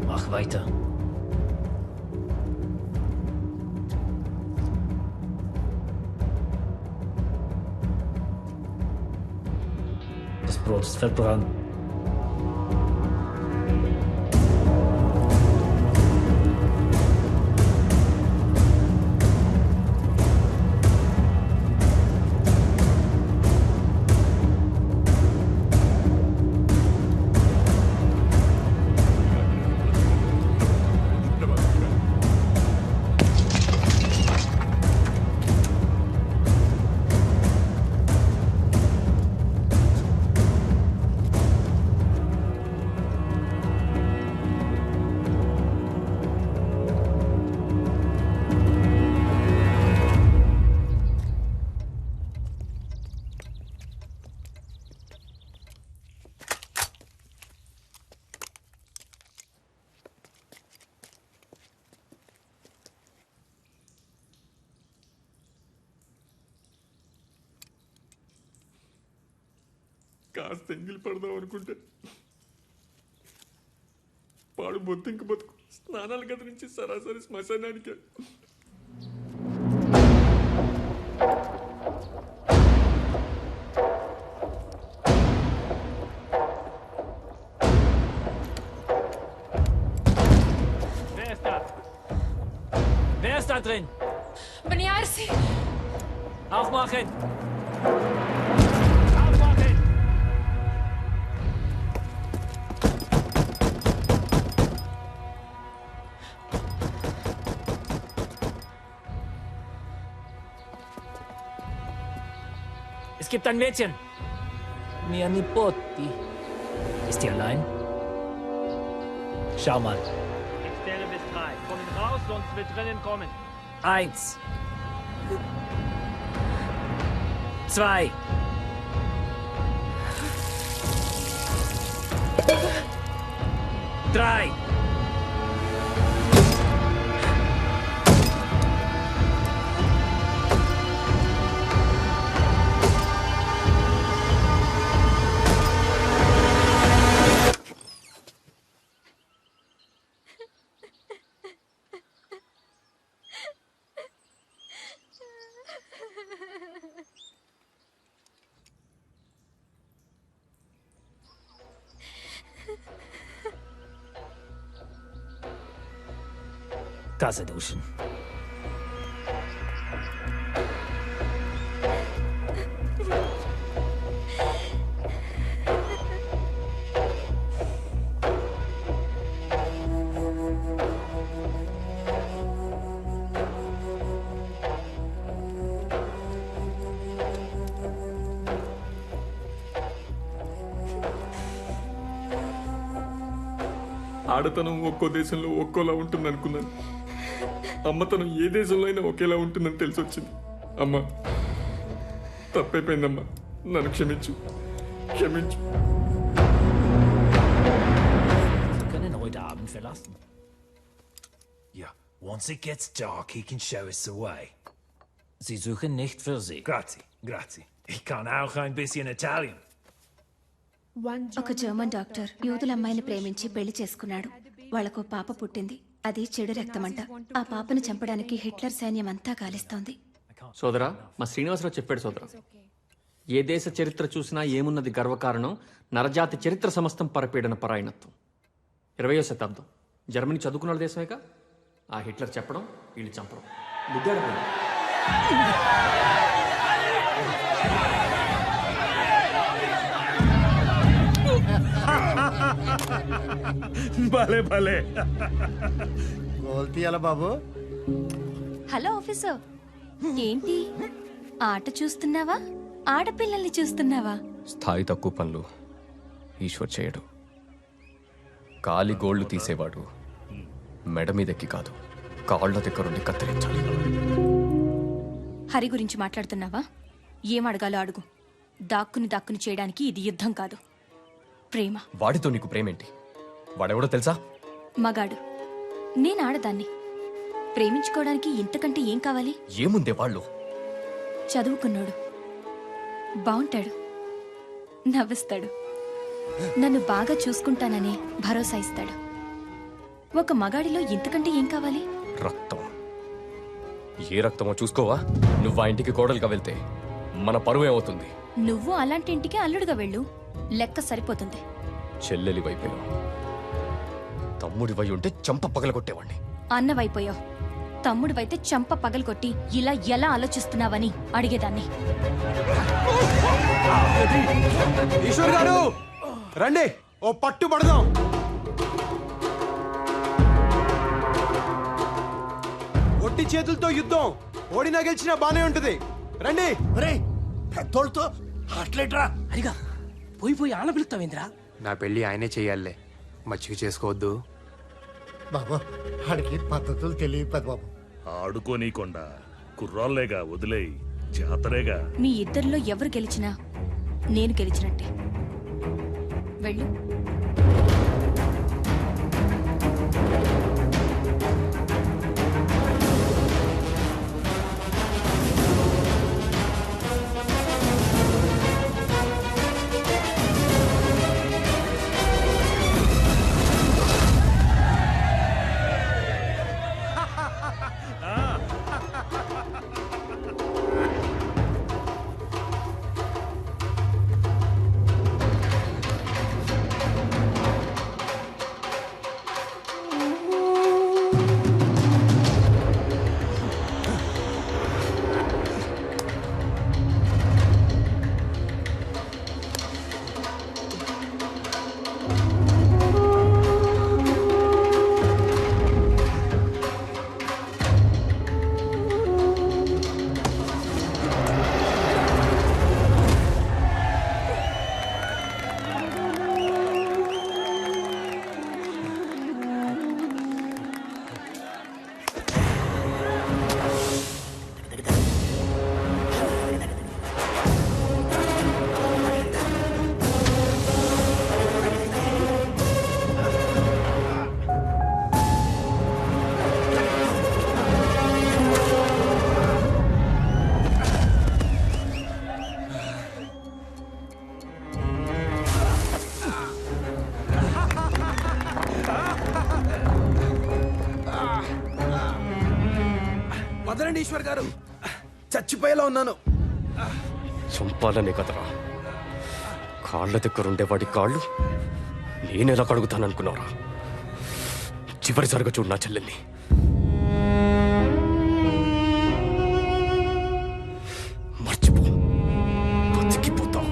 Mach weiter. Das Brot ist verbrannt. కాస్త ఎంగిలి పడదాం అనుకుంటే పాడు బొత్తింక బతుకు. స్నానాల గది నుంచి సరాసరి శ్మశానానికి. Wer ist da? Wer ist da drin? Beniarsi. Aufmachen! Es gibt ein Mädchen. Mia Nipoti. Ist die allein? Schau mal. Ich zähle bis 3. Kommen raus, sonst wird drinnen kommen. 1. 2. 3. Tasse duschen. ఆడతనం ఒక్కో దేశంలో ఒక్కోలా ఉంటుంది అనుకున్నాను. అమ్మతనం ఏ దేశంలో అయినా ఒకేలా ఉంటుందని తెలిసి వచ్చింది. అమ్మా, తప్పైపోయిందమ్మా, నన్ను క్షమించు, క్షమించు. Sie können heute Abend verlassen. Ja, once it gets dark, he can show us the way. Sie suchen nicht für Sie. Grazie, grazie. Ich kann auch ein bisschen Italian. ఒక జర్మన్ డాక్టర్ యూదుల అమ్మాయిని ప్రేమించి పెళ్లి చేసుకున్నాడు. వాళ్లకు పాప పుట్టింది. అది చెడు రక్తమంట. ఆ పాపను చంపడానికి హిట్లర్ సైన్యం అంతా గాలిస్తోంది. సోదరా, మా శ్రీనివాసరావు చెప్పాడు సోదరా, ఏ దేశ చరిత్ర చూసినా ఏమున్నది గర్వకారణం, నరజాతి చరిత్ర సమస్తం పరపీడన పరాయణత్వం. 20వ శతాబ్దం జర్మనీ చదువుకున్న దేశమేగా. ఆ హిట్లర్ చెప్పడం, వీళ్ళు చంపడం. బుద్ధాడపోయింది. భలే భలే గోల్తీయాల బాబు. హలో ఆఫీసర్, ఏంటి ఆట చూస్తున్నావా, ఆడపిల్లల్ని చూస్తున్నావా? స్థాయి తక్కువ పనులు ఈశ్వర్ చేయడు. కాలి గోళ్లు తీసేవాడు మెడ మీదెక్కి కాదు, కాళ్ల దగ్గరుండి కత్తిరించాలి. హరి గురించి మాట్లాడుతున్నావా? ఏం అడగాలో అడుగు. దాక్కుని చేయడానికి ఇది యుద్ధం కాదు, ప్రేమ. వాడితో నీకు ప్రేమేంటి? వాడెవడో తెలుసా? మగాడు, నేను ఆడదాన్ని. ప్రేమించుకోవడానికి ఇంతకంటే ఏం కావాలి? ఏముందే వాళ్ళు? చదువుకున్నాడు, బాగుంటాడు, నవ్విస్తాడు, నన్ను బాగా చూసుకుంటాననే భరోసా ఇస్తాడు. ఒక మగాడిలో ఇంతకంటే ఏం కావాలి? రక్తం. ఏ రక్తమో చూసుకోవా? నువ్వు ఆ ఇంటికి కోడలుగా వెళ్తే మన పరువు ఏమవుతుంది? నువ్వు అలాంటి ఇంటికి అల్లుడుగా వెళ్ళు, లెక్క సరిపోతుంది. చెల్లెలి వైపోయావు, తమ్ముడి వై ఉంటే చంప పగలగొట్టేవాణ్ణి. అన్నవైపోయావు, తమ్ముడివైతే చంప పగలగొట్టి ఇలా ఎలా ఆలోచిస్తున్నావని అడిగేదాన్ని. ఈశ్వర్ గారు రండి, ఓ పట్టు పడదాం. ఒట్టి చేతులతో యుద్ధం, ఓడినా గెలిచినా బానే ఉంటది. రండి. పెద్దోళ్ళతో అట్లేట్రా అడిగా పోయి ఆన పిలుస్తావేంద్రా? నా పెళ్ళి ఆయనే చెయ్యాలే, మచ్చిక చేసుకోవద్దు. బాబు ఆడికి పద్ధతులు తెలియదు పెద్ద బాబు. ఆడుకోనీకొండా కుర్రాళ్ళేగా, వదిలేయి, జాతరేగా. మీ ఇద్దరిలో ఎవరు గెలిచినా నేను గెలిచినట్టే. వెళ్ళు. వదలండి ఈశ్వర్ గారు, చచ్చిపోయేలా ఉన్నాను. చంపాలనే కదరా, కాళ్ళ దగ్గరుండే వాడి కాళ్ళు నేనెలా కడుగుతాననుకున్నారా? చివరిసారిగా చూడు నా చెల్లెల్ని. మర్చిపో, బతికిపోతావు.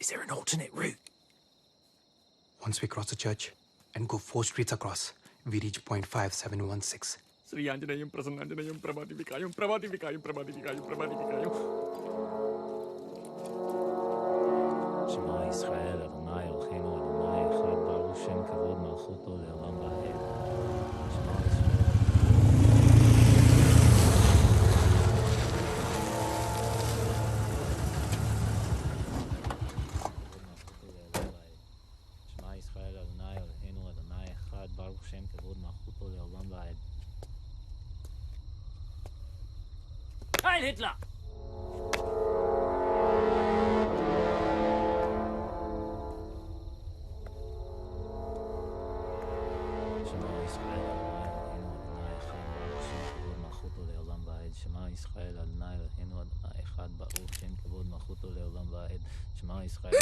Is there an alternate route? Once we cross the church and go 4 streets across, we reach point 5716. Shri Anjaneyam ప్రసన్నాంజనేయం Prabhati వికాయం Prabhati వికాయం Prabhati వికాయం Prabhati వికాయం. שמע ישראל, אדוני אלוהינו, אדוני אחד, ברוך שם כבוד מלכותו לעולם ועד. שמע ישראל. שמע ישראל, אדוני אלוהינו, אדוני אחד, ברוך שם כבוד מלכותו לעולם ועד. Heil Hitler! שמע ישראל, אדוני אלוהינו, אדוני אחד, ברוך שם כבוד מלכותו לעולם ועד. שמע ישראל.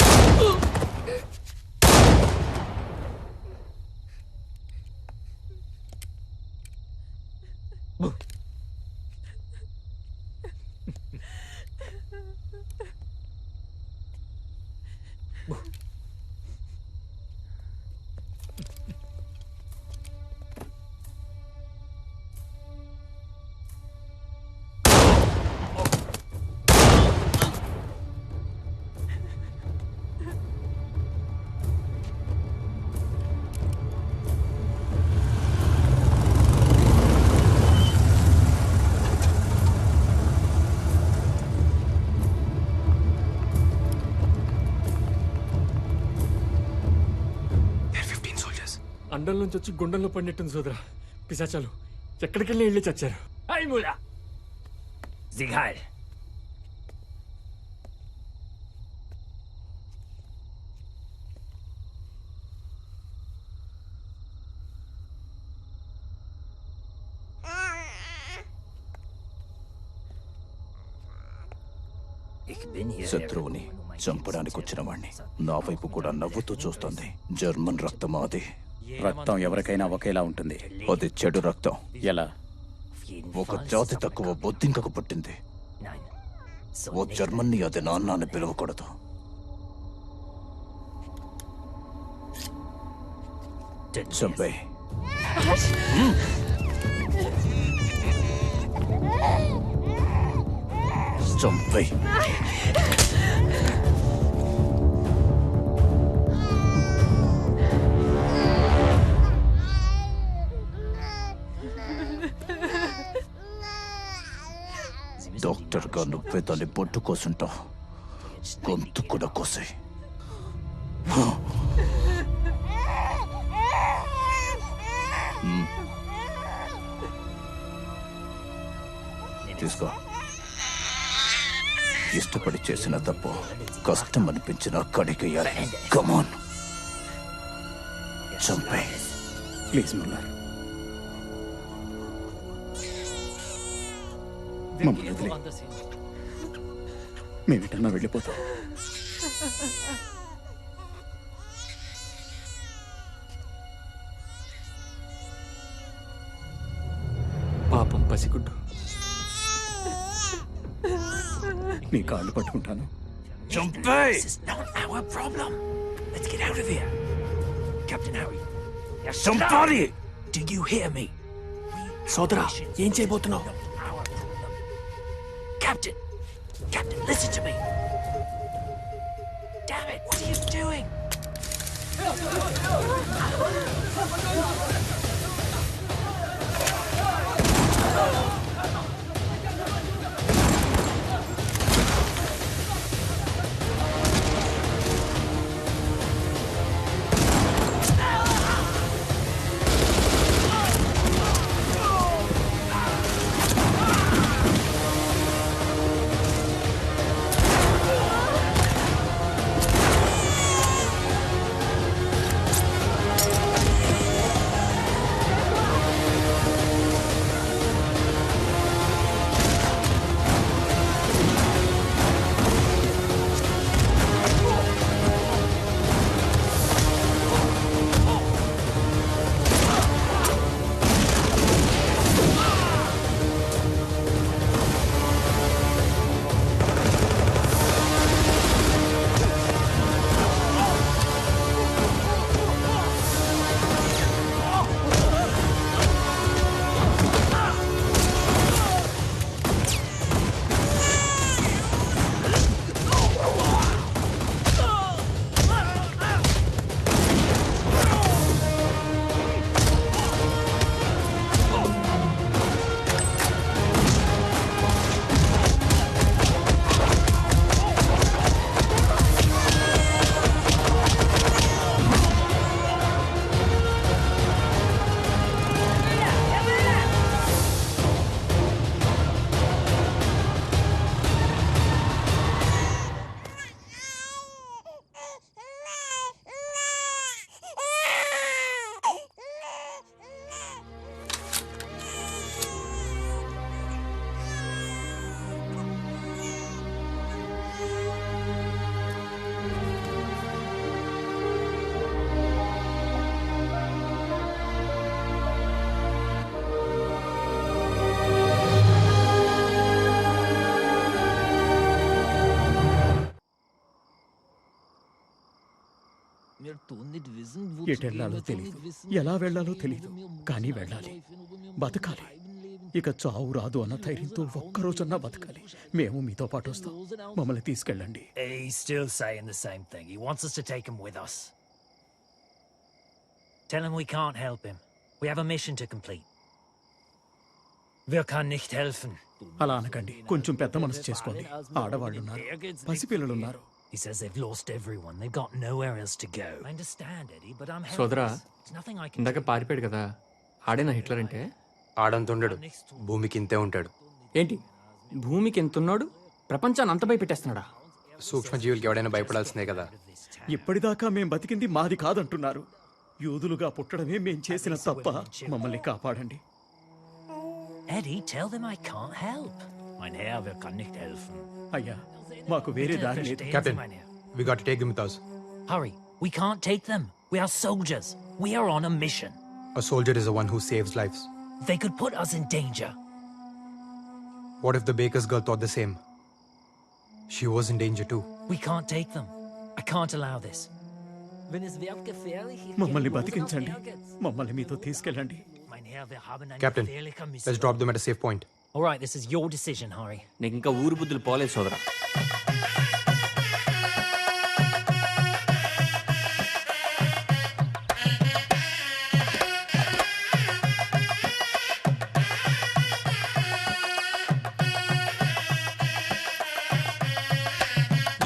అండం నుంచి వచ్చి గుండెల్లో పడినట్టుంది సోదరా. పిశాచాలు ఎక్కడికెళ్ళి వెళ్ళి చచ్చారు. Hey Muller! Sieg heil! శత్రువుని చంపడానికి వచ్చిన వాణ్ణి నా వైపు కూడా నవ్వుతూ చూస్తుంది. జర్మన్ రక్తమా అది? రక్తం ఎవరికైనా ఒకేలా ఉంటుంది. అది చెడు రక్తం. ఎలా? ఒక జాతి తక్కువ బొద్దింకకు పుట్టింది. ఓ జర్మన్ని అది నాన్నని పిలవకూడదు. చంపే. చంపే. డాక్టర్గా నువ్వే దాన్ని బొట్టు కోసుంటావు. గొంతు కూడా కోసాయి. తీసుకో. ఇష్టపడి చేసిన తప్పు కష్టం అనిపించిన కడిగేయాలి. కమాన్, చంపే. ప్లీజ్ ముల్లర్, మమ్మల్ని వదిలే. మేమిటన్నా వెళ్ళిపోతాం. పాపం పసిగుడ్డు. నీ కాళ్ళు పట్టుకుంటాను. This is not our problem. Let's get out of here. Captain Harry. Somebody! Do you hear me? సోదరా, ఏం చేయబోతున్నావు? Captain! Captain, listen to me! Damn it, what are you doing? ఎటెళ్లాలో తెలీదు, ఎలా వెళ్లాలో తెలీదు, కానీ వెళ్ళాలి, బతకాలి. ఇక చావు రాదు అన్న ధైర్యంతో ఒక్కరోజన్నా బతకాలి. మేము మీతో పాటు వస్తాం, మమ్మల్ని తీసుకెళ్ళండి. He's still saying the same thing. He wants us to take him with us. Tell him we can't help him. We have a mission to complete. Wir kann nicht helfen. అలా అనకండి, కొంచెం పెద్ద మనసు చేసుకోండి. ఆడవాళ్ళున్నారు, పసిపిల్లలున్నారు. He says they've lost everyone. They've got nowhere else to go. I understand, Eddie, but I'm సోదరా, helpless. There's nothing I can ఇందాక పారిపోయాడు కదా, ఆడేనా హిట్లర్ అంటే? ఆడంత ఉండడు, భూమికి ఇంతే ఉంటాడు. ఏంటి, భూమికి ఎంతున్నాడు? ప్రపంచాన్ని అంత భయపెట్టేస్తున్నాడా? సూక్ష్మజీవులకి ఎవడైనా భయపడాల్సిందే కదా. ఇప్పటిదాకా మేం బతికింది మాది కాదంటున్నారు. యూదులుగా పుట్టడమే మేం చేసిన తప్ప. మమ్మల్ని కాపాడండి. Eddie, tell them I can't help. Mein Herr, wir kann nicht helfen. అయ్యా, మాకు వేరే దారి లేదు. Captain, we got to take them with us. Hurry, we can't take them. We are soldiers. We are on a mission. A soldier is the one who saves lives. They could put us in danger. What if the baker's girl thought the same? She was in danger too. We can't take them. I can't allow this. మమ్మల్ని బతికించండి, మమ్మల్ని మీతో తీసుకెళ్ళండి. Captain, let's drop them at a safe point. All right, this is your decision, Hari. నీకు ఇంకా ఊరు బుద్ధులు పోలేదు సోదరా.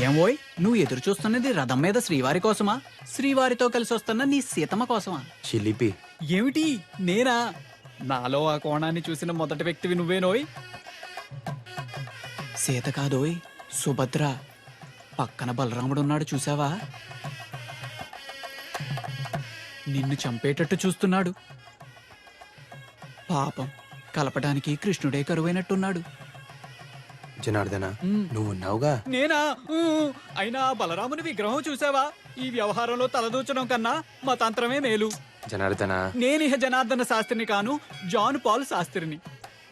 ఏమోయ్, నువ్వు ఎదురు చూస్తున్నది రథం మీద శ్రీవారి కోసమా, శ్రీవారితో కలిసి వస్తున్న నీ సీతమ్మ కోసమా? చిలిపి. ఏమిటి, నేనా? నాలో ఆ కోణాన్ని చూసిన మొదటి వ్యక్తివి నువ్వేనోయ్. సీత కాదోయ్, సుభద్ర. పక్కన బలరాముడున్నాడు, చూసావా? నిన్ను చంపేటట్టు చూస్తున్నాడు. పాపం, కలపడానికి కృష్ణుడే కరువైనట్టున్నాడు. జనార్దన, నువ్వు ఉన్నావుగా. నేనా? అయినా బలరాముని విగ్రహం చూసావా? ఈ వ్యవహారంలో తలదూచడం కన్నా మతాంతరమే మేలు. జనార్దన, నేనిహ జనార్దన శాస్త్రిని కాను, జాన్ పాల్ శాస్త్రిని.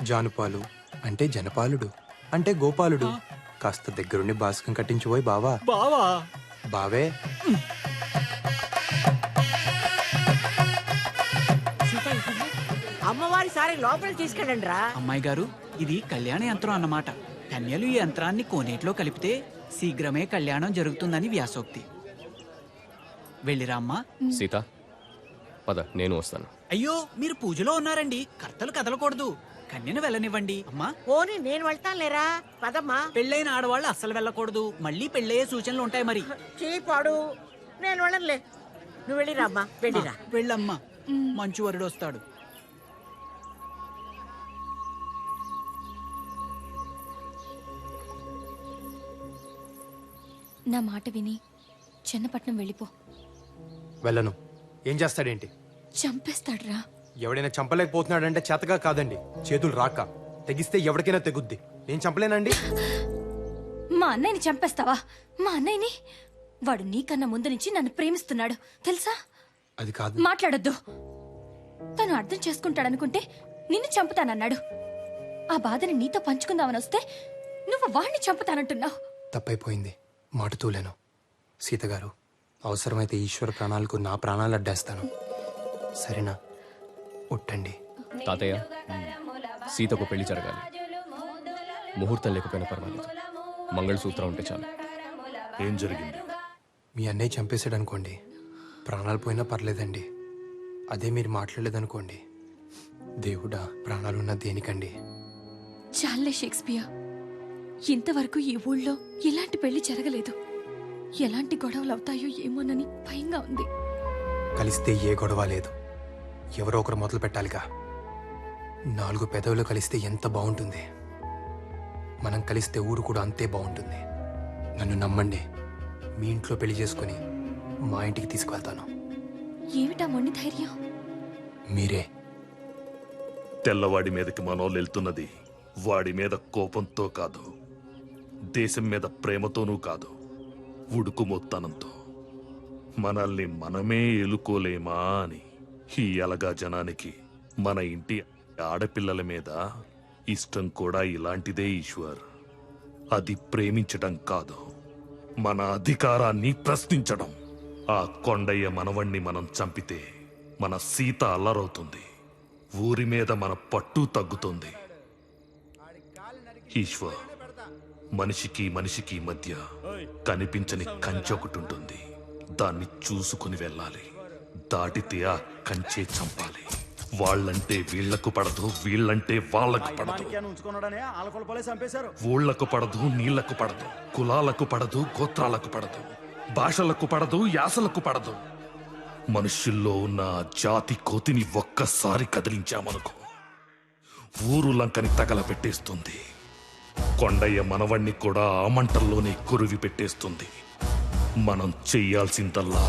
జానుపాలు అంటే జనపాలుడు, అంటే గోపాలుడు. కాస్త దగ్గరుండి బాస్కం కట్టించుపోయి బావా. బావా? బావే. అమ్మవారి సారి లోపలికి తీసుకెళ్ళండి రా. అమ్మాయి గారు, ఇది కళ్యాణ యంత్రం అన్నమాట. కన్యలు ఈ యంత్రాన్ని కోనేటిలో కలిపితే శీఘ్రమే కళ్యాణం జరుగుతుందని వ్యాసోక్తి. వెళ్ళిరా అమ్మా. సీత, పద, నేను వస్తాను. అయ్యో, మీరు పూజలో ఉన్నారండి, కర్తలు కదలకూడదు. కన్యను వెళ్ళనివ్వండి అమ్మా. పోనీ నేను వెళ్తాను లేరా, పదమ్మా. పెళ్ళైన ఆడవాళ్ళు అస్సలు వెళ్ళకూడదు, మళ్ళీ పెళ్ళయ్యే సూచనలు ఉంటాయి మరి. చీపాడు, నేను వెళ్ళనులే. నువ్వు వెళ్ళిరా అమ్మా, వెళ్ళిరా. వెళ్ళమ్మా, మంచి వరుడు వస్తాడు. నా మాట విని చెన్నపట్నం వెళ్ళిపో. వెళ్ళను. ఏం చేస్తాడేంటి? చంపేస్తాడ్రా. ఎవడైనా చంపలేకపోతున్నాడంటే చేతగా కాదండి, చేతులు రాక. తెగిస్తే ఎవరికైనా తెగుద్ది. నేను చంపలేనండి. మా అన్నయ్యని చంపేస్తావా? మా అన్నయ్యని? వాడు నీకన్నా ముందు నుంచి నన్ను ప్రేమిస్తున్నాడు తెలుసా? అది కాదు. మాట్లాడొద్దు. తను అర్థం చేసుకుంటాడనుకుంటే నిన్ను చంపుతానన్నాడు. ఆ బాధని నీతో పంచుకుందామని వస్తే నువ్వు వాణ్ణి చంపుతానంటున్నావు. తప్పైపోయింది, మాట తూలేను. సీతగారు, అవసరమైతే ఈశ్వర ప్రాణాలకు నా ప్రాణాలు అడ్డేస్తాను, సరేనా? ఉట్టండి. తాతయ్య, సీతకు పెళ్లి జరగాలి. ముహూర్తం లేకపోయినా పర్వాలేదు, మంగళసూత్రం ఉంటే చాలు. ఏం జరిగింది? మీ అన్నయ్య చంపేశాడు అనుకోండి, ప్రాణాలు పోయినా పర్లేదండి. అదే మీరు మాట్లాడలేదనుకోండి, దేవుడా, ప్రాణాలున్న దేనికండి? చాలే షేక్స్పియర్, ఇంతవరకు ఈ ఊళ్ళో ఇలాంటి పెళ్లి జరగలేదు. ఎలాంటి గొడవలు అవుతాయో ఏమోనని భయంగా ఉంది. కలిస్తే ఏ గొడవ లేదు, ఎవరో ఒకరు మొదలు పెట్టాలిగా. 4 పెదవులు కలిస్తే ఎంత బాగుంటుంది. మనం కలిస్తే ఊరు కూడా అంతే బాగుంటుంది. నన్ను నమ్మండి, మీ ఇంట్లో పెళ్లి చేసుకుని మా ఇంటికి తీసుకువెళ్తాను. ఏమిటా మొండి ధైర్యం? మీరే. తెల్లవాడి మీదకి మనోళ్ళు వెళ్తున్నది వాడి మీద కోపంతో కాదు, దేశం మీద ప్రేమతోనూ కాదు, ఉడుకు మొత్తానంతో. మనల్ని మనమే ఎలుకోలేమా అని. ఈ అలగా జనానికి మన ఇంటి ఆడపిల్లల మీద ఇష్టం కూడా ఇలాంటిదే ఈశ్వర్. అది ప్రేమించడం కాదు, మన అధికారాన్ని ప్రశ్నించడం. ఆ కొండయ్య మనవణ్ణి మనం చంపితే మన సీత అల్లరవుతుంది, ఊరి మీద మన పట్టు తగ్గుతుంది. ఈశ్వర్, మనిషికి మనిషికి మధ్య కనిపించని కంచె ఒకటి ఉంటుంది. దాన్ని చూసుకుని వెళ్ళాలి. దాటితే ఆ కంచె చంపాలి. వాళ్ళంటే వీళ్లకు పడదు, వీళ్ళంటే వాళ్ళకు పడదు. ఊళ్లకు పడదు, నీళ్లకు పడదు, కులాలకు పడదు, గోత్రాలకు పడదు, భాషలకు పడదు, యాసలకు పడదు. మనుషుల్లో ఉన్న జాతి కోతిని ఒక్కసారి కదిలించామనుకో, ఊరు లంకని తగలబెట్టేస్తుంది. కొండయ్య మనవణ్ణి కూడా ఆ మంటల్లోనే కురివి పెట్టేస్తుంది. మనం చెయ్యాల్సిందల్లా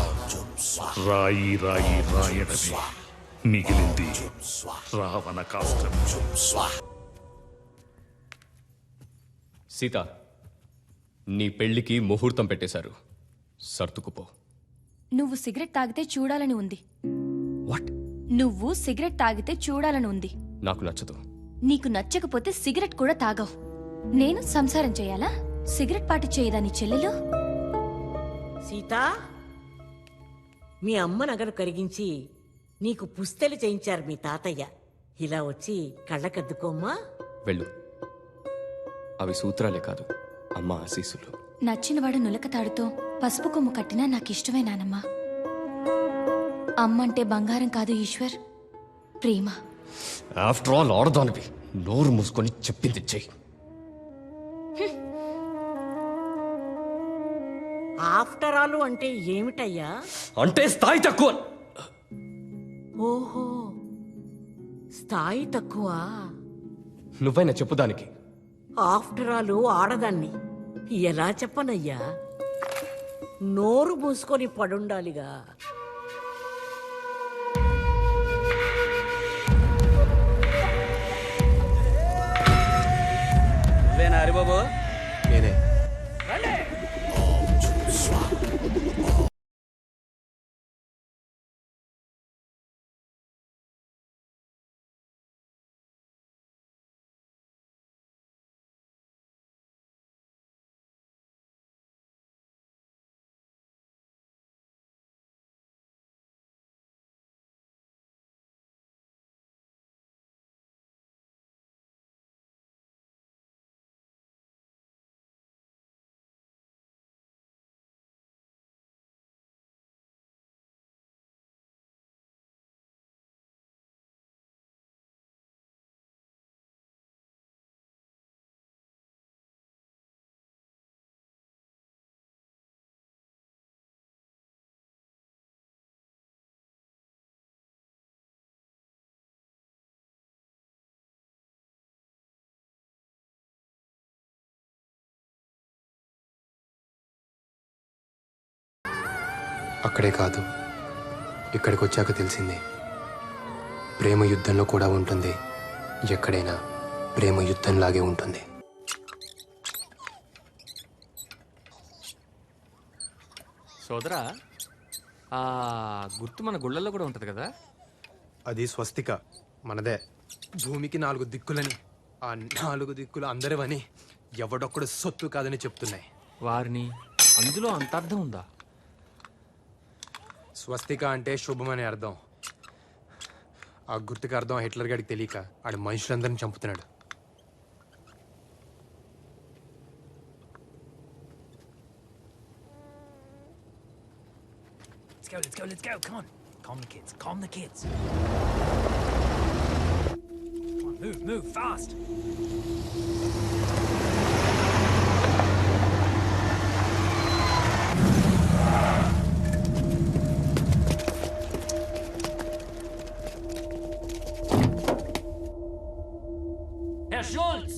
రాయి రాయి రాయడమే. మిగిలింది రావణ కాష్టం. సీత, నీ పెళ్లికి ముహూర్తం పెట్టేశారు, సర్దుకుపో. నువ్వు సిగరెట్ తాగితే చూడాలని ఉంది. నువ్వు సిగరెట్ తాగితే చూడాలని ఉంది. నాకు నచ్చదు. నీకు నచ్చకపోతే సిగరెట్ కూడా తాగవు. నేను సంసారం చేయాలా? సిగరెట్ పాటి చేయదా నీ చెల్లెలు? సీత, మీ అమ్మ నగలు కరిగించి నీకు పుస్తెలు చేయించారు మీ తాతయ్య. ఇలా వచ్చి కళ్ళకద్దుకోమ్మా. వెళ్ళు. అవి సూత్రాలే కాదు, అమ్మ ఆశీస్సులు. నచ్చినవాడు నులకతాడుతో పసుపు కొమ్ము కట్టినా నాకిష్టమే నానమ్మా. అమ్మంటే బంగారం కాదు ఈశ్వర్, ప్రేమ. ఆఫ్టర్ ఆల్ ఆడదానివి, నోరు మూసుకొని చెప్పింది చెయ్యి. ఆఫ్టర్ ఆల్ అంటే ఏమిటయ్యా? అంటే స్థాయి తక్కువ. ఓహో, స్థాయి తక్కువ. నువ్వైనా చెప్పు దానికి. ఆఫ్టర్ ఆల్ ఆడదాన్ని ఎలా చెప్పనయ్యా? నోరు మూసుకొని పడుండాలిగా. హరిబాబు, నేనే. అక్కడే కాదు, ఇక్కడికి వచ్చాక తెలిసింది, ప్రేమ యుద్ధంలో కూడా ఉంటుంది. ఎక్కడైనా ప్రేమ యుద్ధంలాగే ఉంటుంది. సోదరా, ఆ గుర్తు మన గుళ్ళల్లో కూడా ఉంటుంది కదా? అది స్వస్తిక, మనదే. భూమికి 4 దిక్కులని, ఆ 4 దిక్కులు అందరివని, ఎవడొక్కడు సొత్తు కాదని చెప్తున్నాయి. వారిని అందులో అంత అర్థం ఉందా? స్వస్తిక అంటే శుభం అని అర్థం. ఆ గుర్తుకు అర్థం హిట్లర్ గారికి తెలియక ఆడు మనుషులందరినీ చంపుతున్నాడు. Let's go, let's go, let's go. Come on. Calm the kids, calm the kids. Come on, move, move, fast. Herr Schulz!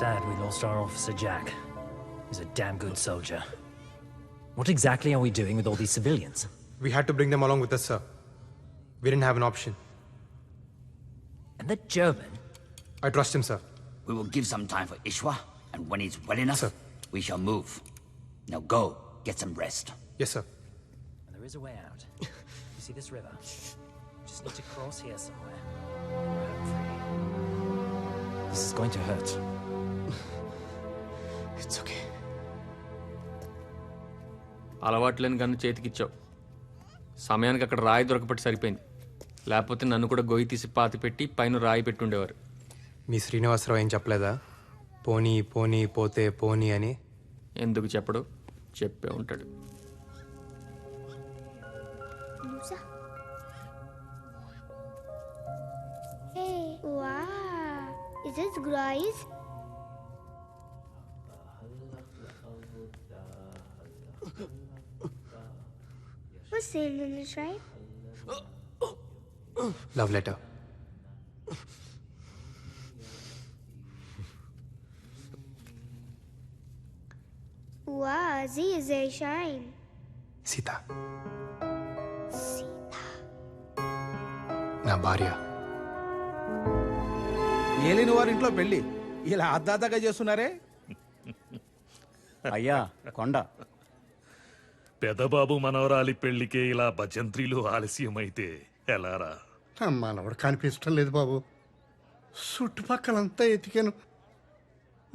Sad we lost our officer Jack. He's a damn good soldier. What exactly are we doing with all these civilians? We had to bring them along with us, sir. We didn't have an option. And the German? I trust him, sir. We will give some time for Ishwa, and when he's well enough, we shall move. Now go, get some rest. Yes, sir. And there is a way out. You see this river? Just need to cross here somewhere. This is going to hurt. It's okay. అలవాట్లేని gun చేతికిచ్చావు. సమయానికి అక్కడ రాయి దొరకపట్టి సరిపోయింది. లేకపోతే నన్ను కూడా గొయ్యి తీసి పాతి పెట్టి పైన రాయి పెట్టుండేవారు. మీ శ్రీనివాసరావు ఏం చెప్పలేదా? పోనీ పోనీ పోతే పోనీ అని. ఎందుకు చెప్పడు? చెప్పే ఉంటాడు. Hey, wow. Is this Grace? What's saying in this, right? Love letter. Wow, sie is very shine. Sita నా భార్య. ఏలిన వారింట్లో పెళ్లి ఇలా అద్దాదగా చేస్తున్నారే. అయ్యా కొండ పెదబాబు మనవరాలి పెళ్లికే ఇలా భజంత్రీలు ఆలస్యమైతే ఎలారా? మనవడు కనిపించడం లేదు బాబు. చుట్టుపక్కలంతా ఎతికాను.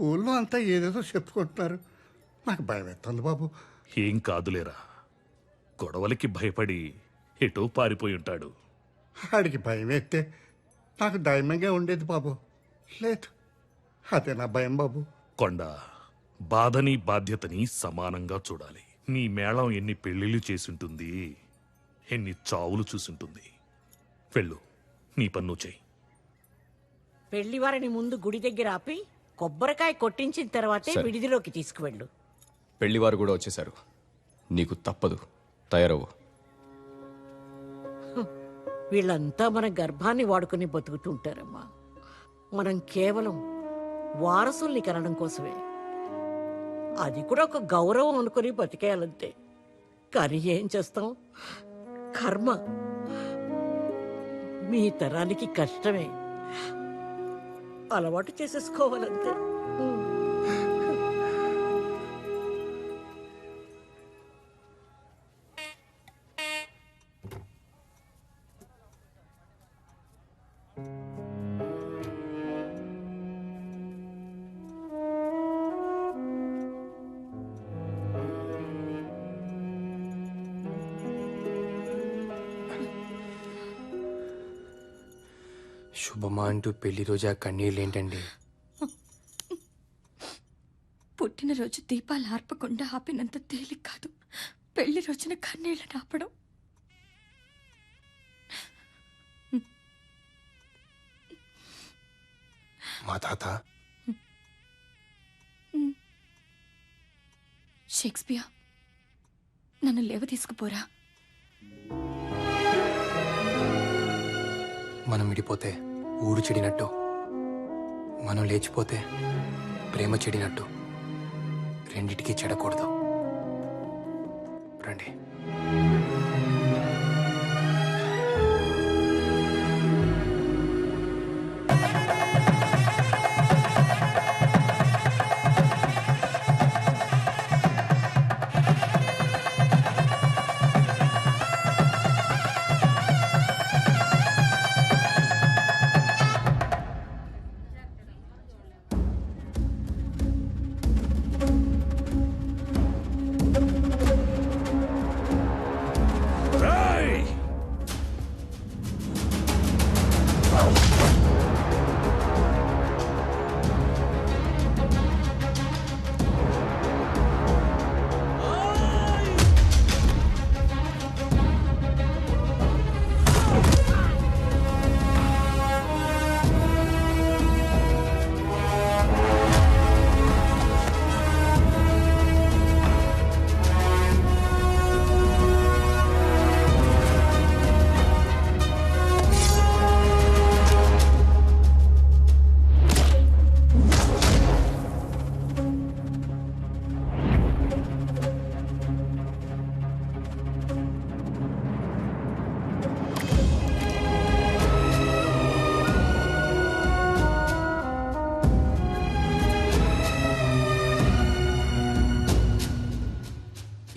ఊళ్ళో అంతా ఏదేదో చెప్పుకుంటున్నారు. నాకు భయం ఎత్తుంది బాబు. ఏం కాదులేరా, గొడవలకి భయపడి ఎటో పారిపోయి ఉంటాడు. ఆడికి భయం ఎత్తే నాకు ధైర్యంగా ఉండేది బాబు. లేదు, అదే నా భయం బాబు. కొండ, బాధని బాధ్యతని సమానంగా చూడాలి. నీ మేళం ఎన్ని పెళ్లిళ్ళు చేసుంటుంది, ఎన్ని చావులు చూసుంటుంది. వెళ్ళు, నీ పన్ను చెయ్యి. పెళ్లి వారిని ముందు గుడి దగ్గర ఆపి కొబ్బరికాయ కొట్టించిన తర్వాతే సరే. విడిదిలోకి తీసుకువెళ్ళు. పెళ్లివారు కూడా వచ్చేశారు. నీకు తప్పదు, తయారవ్వు. వీళ్ళంతా మన గర్భాన్ని వాడుకుని బతుకుతుంటారమ్మా. మనం కేవలం వారసుల్ని కనడం కోసమే. అది కూడా ఒక గౌరవం అనుకుని బతికేయాలంతే. కానీ ఏం చేస్తాం, కర్మ. మీ తరానికి కష్టమే. అలవాటు చేసేసుకోవాలంతే. శుభమా అంటూ పెళ్లి రోజు ఆ కన్నీళ్ళు ఏంటండి? పుట్టినరోజు దీపాలు ఆర్పకుండా ఆపినంత తేలిక కాదు పెళ్లి రోజున కన్నీళ్ళని ఆపడం. మా తాత షేక్స్పియర్, నన్ను లేవ తీసుకుపోరా. మనం విడిపోతే ఊరు చెడినట్టు, మనం లేచిపోతే ప్రేమ చెడినట్టు, రెండిటికీ చెడకూడదు. రండి.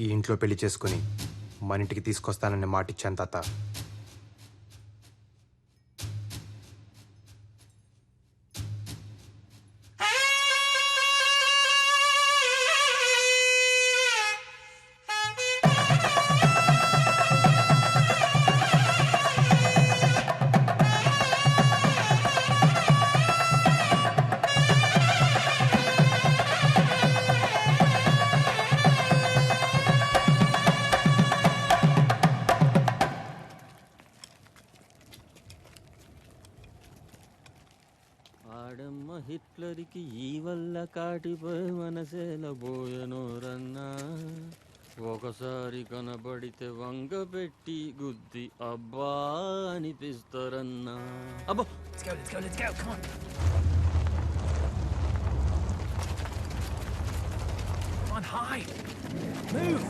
ఈ ఇంట్లో పెళ్లి చేసుకుని మన ఇంటికి తీసుకొస్తానని మాటిచ్చాను తాత. హిట్లర్కి ఈ వల్ల కాటిపోయి మనసేలబోయనోరన్నా, ఒకసారి కనబడితే వంగ పెట్టి గుద్ది అబ్బా అనిపిస్తారన్నా. అబ్బో, Let's go, come on. Come on, hide. Move.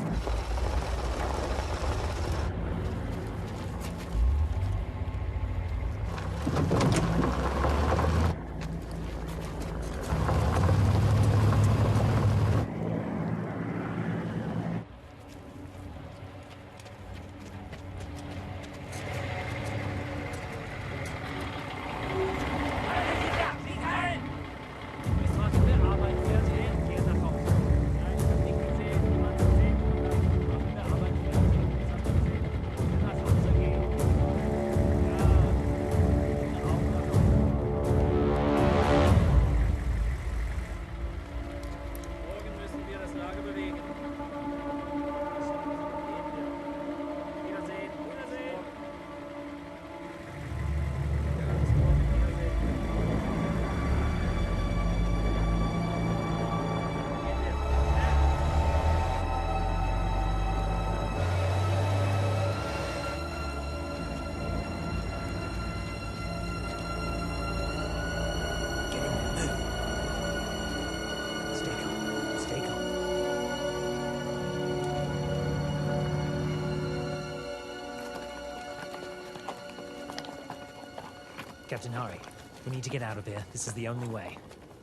Captain Hari, We need to get out of here. This is the only way.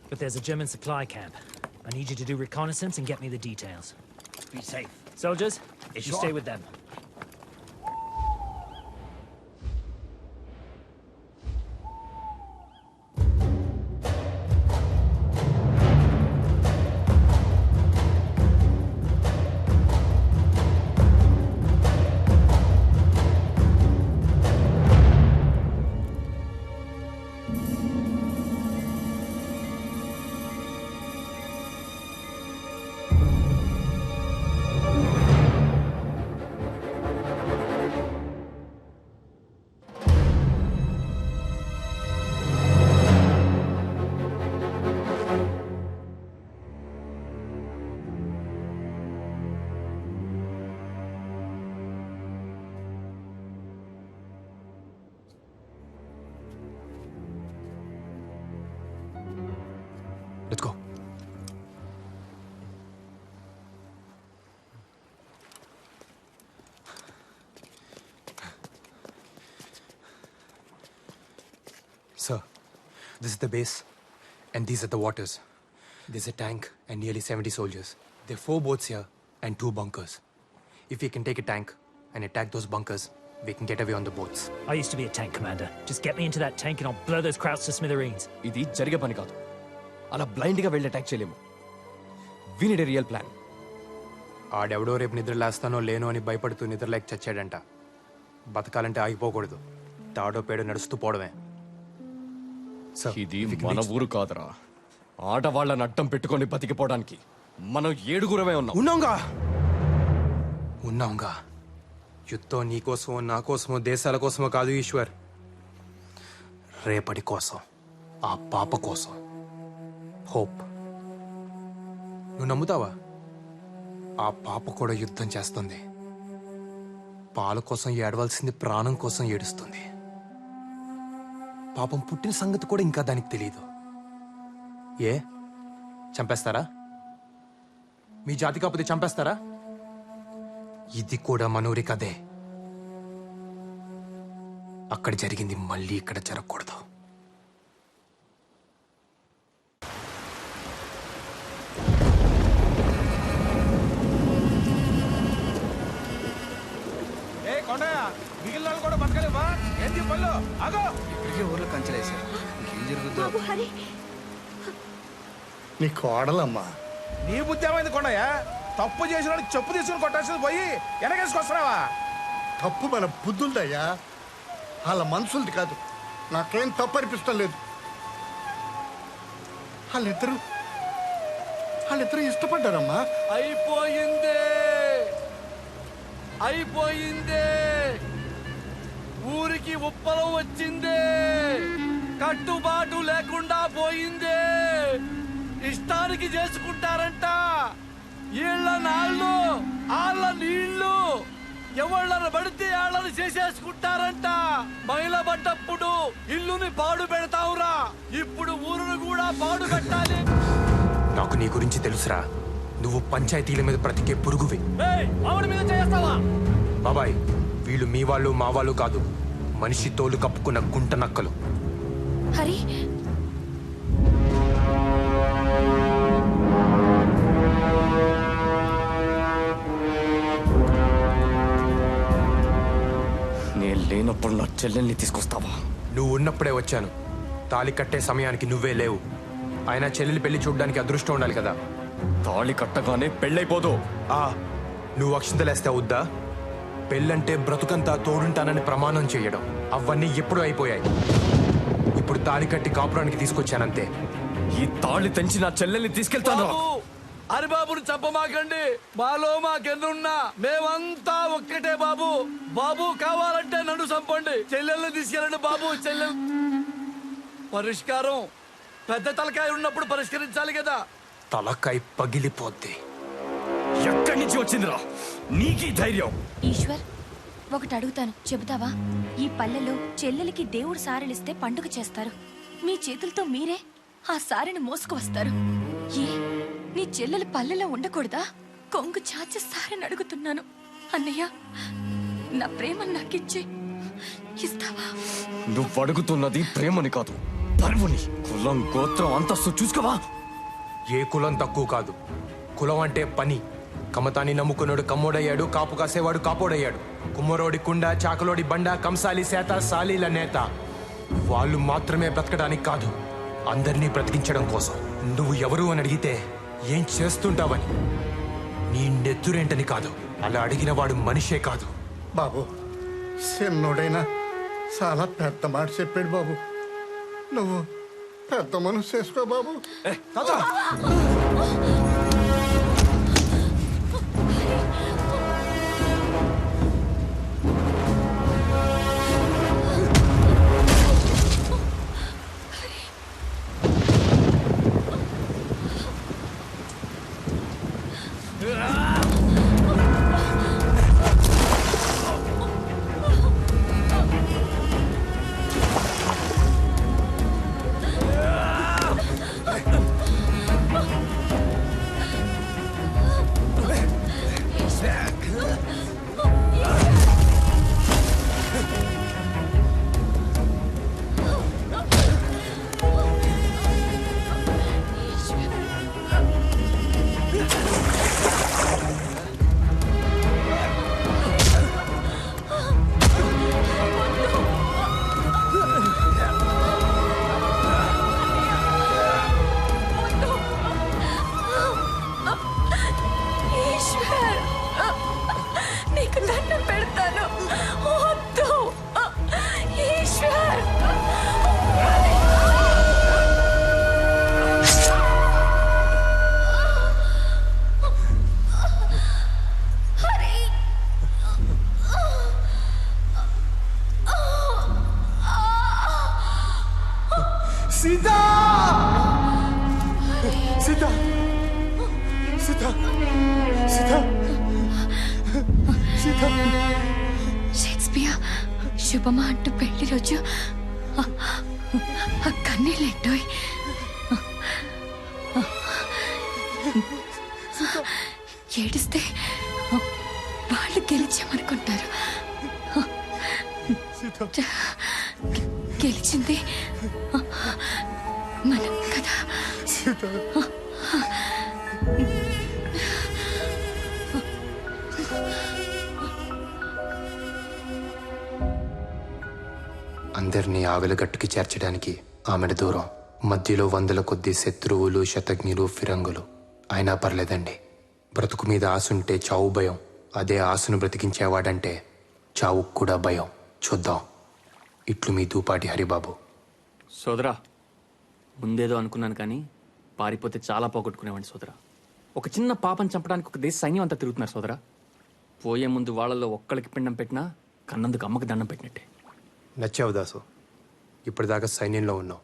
But there's a German supply camp. I need you to do reconnaissance and get me the details. Be safe. Soldiers, you Sure. stay with them. Let's go. Sir, this is the base, and these are the waters. There's a tank and nearly 70 soldiers. There are 4 boats here and 2 bunkers. If we can take a tank and attack those bunkers, we can get away on the boats. I used to be a tank commander. Just get me into that tank and I'll blow those krauts to smithereens. ఇది జరిగే పని కాదు. అలా బ్లైండ్గా వెళ్ళి attack చేయలేము. We need a real plan. ఆడెవడో రేపు నిద్ర లేస్తానో లేనో అని భయపడుతూ నిద్రలేక చచ్చాడంట. బతకాలంటే ఆగిపోకూడదు. తాడో పేడో నడుస్తూ పోవడమే. ఇది మన ఊరు కాదురా. ఆడవాళ్ళని అడ్డం పెట్టుకొని బతికిపోవడానికి మనం 7గురమే ఉన్నాం. ఉన్నాంగా. యుద్ధం నీ కోసమో నా కోసమో దేశాల కోసమో కాదు ఈశ్వర్. రేపటి కోసం, ఆ పాప కోసం. హోప్. నువ్వు నమ్ముతావా? ఆ పాప కూడా యుద్ధం చేస్తుంది. పాల కోసం ఏడవలసింది ప్రాణం కోసం ఏడుస్తుంది. పాపం పుట్టిన సంగతి కూడా ఇంకా దానికి తెలియదు. ఏ చంపేస్తారా? మీ జాతి కాకపోతే చంపేస్తారా? ఇది కూడా మనూరి కదే. అక్కడ జరిగింది మళ్ళీ ఇక్కడ జరగకూడదు. మిగిలిన వాళ్ళు కూడా బతకలేవా? ఏంటి పళ్ళు? ఆగో! ఇప్పటికే ఊర్లో కంచెలేసారు. ఇంకేం జరుగుతుందో? నీ కోడలమ్మా. నీ బుద్ధి ఏమైంది కొండయ్య? తప్పు చేసిన చెప్పు తీసుకుని కొట్టాల్సింది పోయి వెనకేసుకొస్తున్నావా? తప్పు మన బుద్ధులదయ్యా, వాళ్ళ మనుషులది కాదు. నాకేం తప్పు అనిపిస్తం లేదు. వాళ్ళిద్దరూ ఇష్టపడ్డారమ్మా. అయిపోయిందే, అయిపోయిందే. ఊరికి ఉప్పలం వచ్చిందే. కట్టుబాటు లేకుండా పోయిందే. ఇష్టానికి చేసుకుంటారంట. ఈళ్ళ నాళ్ళు, ఆళ్ళ నీళ్లు. ఎవళ్ళని పడితే వాళ్ళని చేసేసుకుంటారంట. మైల పడ్డప్పుడు ఇల్లుని పాడు పెడతావురా. ఇప్పుడు ఊరును కూడా పాడు పెట్టాలి. నాకు నీ గురించి తెలుసురా. నువ్వు పంచాయతీల మీద బ్రతికే పురుగువి. ఆవిడ మీద చేస్తావా? బాబాయ్, వీళ్ళు మీ వాళ్ళు మా వాళ్ళు కాదు. మనిషి తోలు కప్పుకున్న గుంట నక్కలు. హరి, నేను లేనప్పుడు నా చెల్లెల్ని తీసుకొస్తావా? నువ్వు ఉన్నప్పుడే వచ్చాను. తాళి కట్టే సమయానికి నువ్వే లేవు. ఆయన చెల్లెలి పెళ్లి చూడడానికి అదృష్టం ఉండాలి కదా. తాళి కట్టగానే పెళ్ళైపోదు. నువ్వు అక్షింతలేస్తే అవుద్దా? పెళ్ళంటే బ్రతుకంతా తోడుంటానని ప్రమాణం చేయడం, అవన్నీ ఎప్పుడూ అయిపోయాయి. ఇప్పుడు తాళి కట్టి కాపురానికి తీసుకొచ్చానంతే. ఈ తాళి తెంచి నా చెల్లెల్ని తీసుకెళ్తాను. హరిబాబుని చంపమాకండి. మాలో మాకెన్నున్నా మేమంతా ఒక్కటే బాబు. బాబు కావాలంటే నన్ను చంపండి. చెల్లెల్ని తీసుకెళ్ళండి బాబు. చెల్లెల్ పరిష్కారం పెద్ద తలకాయ ఉన్నప్పుడు పరిష్కరించాలి కదా. తలకాయ పగిలిపోద్ది. ఎక్కడి నుంచి వచ్చిందిరా నీకీ ధైర్యం? ఈశ్వర్, ఒకటి అడుగుతాను, చెబుతావా? ఈ పల్లెలో చెల్లెలికి దేవుడు సారెలిస్తే పండుగ చేస్తారు. మీ చేతులతో మీరే ఆ సారెని మోసుకు వస్తారు. ఏ నీ చెల్లెలు పల్లెలో ఉండకూడదా? కొంగు చాచి సారెని అడుగుతున్నాను. అన్నయ్య, నా ప్రేమను నాకిచ్చి ఇస్తావా? నువ్వు అడుగుతున్నది ప్రేమని కాదు, పరువుని కులం గోత్రం అంతస్తు చూసుకోవా. ఏ కులం తక్కువ కాదు. కులం అంటే పని. కమతాన్ని నమ్ముకున్నాడు కమ్మోడయ్యాడు, కాపు కాసేవాడు కాపోడయ్యాడు. కుమ్మరోడి కుండ, చాకలోడి బండ, కంసాలి సేత, సాలీల నేత. వాళ్ళు మాత్రమే బ్రతకడానికి కాదు, అందరినీ బ్రతికించడం కోసం. నువ్వు ఎవరు అని అడిగితే ఏం చేస్తుంటావని, నీ నెత్తురేంటని కాదు. అలా అడిగిన వాడు మనిషే కాదు. బాబు, చిన్నోడైనా చాలా పెద్ద మాట చెప్పాడు బాబు. నువ్వు పెద్ద మనసు చేసుకో బాబు. ఈశ్వర్, నీకు దండం పెడతాను. వద్దు ఈశ్వర్. సీత సీత సీత సీత సీత. షేక్స్పియర్ శుభమా అంటూ పెళ్లి రోజు కన్నీళ్ళెట్టోయ్. ఏడిస్తే వాళ్ళు గెలిచామనుకుంటారు. గెలిచింది మనం కదా. అందరినీ ఆవిలగట్టుకి చేర్చడానికి ఆమెను దూరం. మధ్యలో వందల కొద్ది శత్రువులు, శతజ్ఞులు, ఫిరంగులు. అయినా పర్లేదండి. బ్రతుకు మీద ఆశుంటే చావు భయం. అదే ఆశను బ్రతికించేవాడంటే చావుకు కూడా భయం. చూద్దాం. ఇట్లు మీ దూపాటి హరిబాబు. సోదరా, ముందేదో అనుకున్నాను కానీ పారిపోతే చాలా పోగొట్టుకునేవాడిని సోదరా. ఒక చిన్న పాపని చంపడానికి ఒక దేశ సైన్యం అంతా తిరుగుతున్నారు సోదరా. పోయే ముందు వాళ్ళలో ఒక్కడికి పిండం పెట్టినా కన్నందుకు అమ్మకి దండం పెట్టినట్టే. నచ్చావు దాసు. ఇప్పటిదాకా సైన్యంలో ఉన్నావు,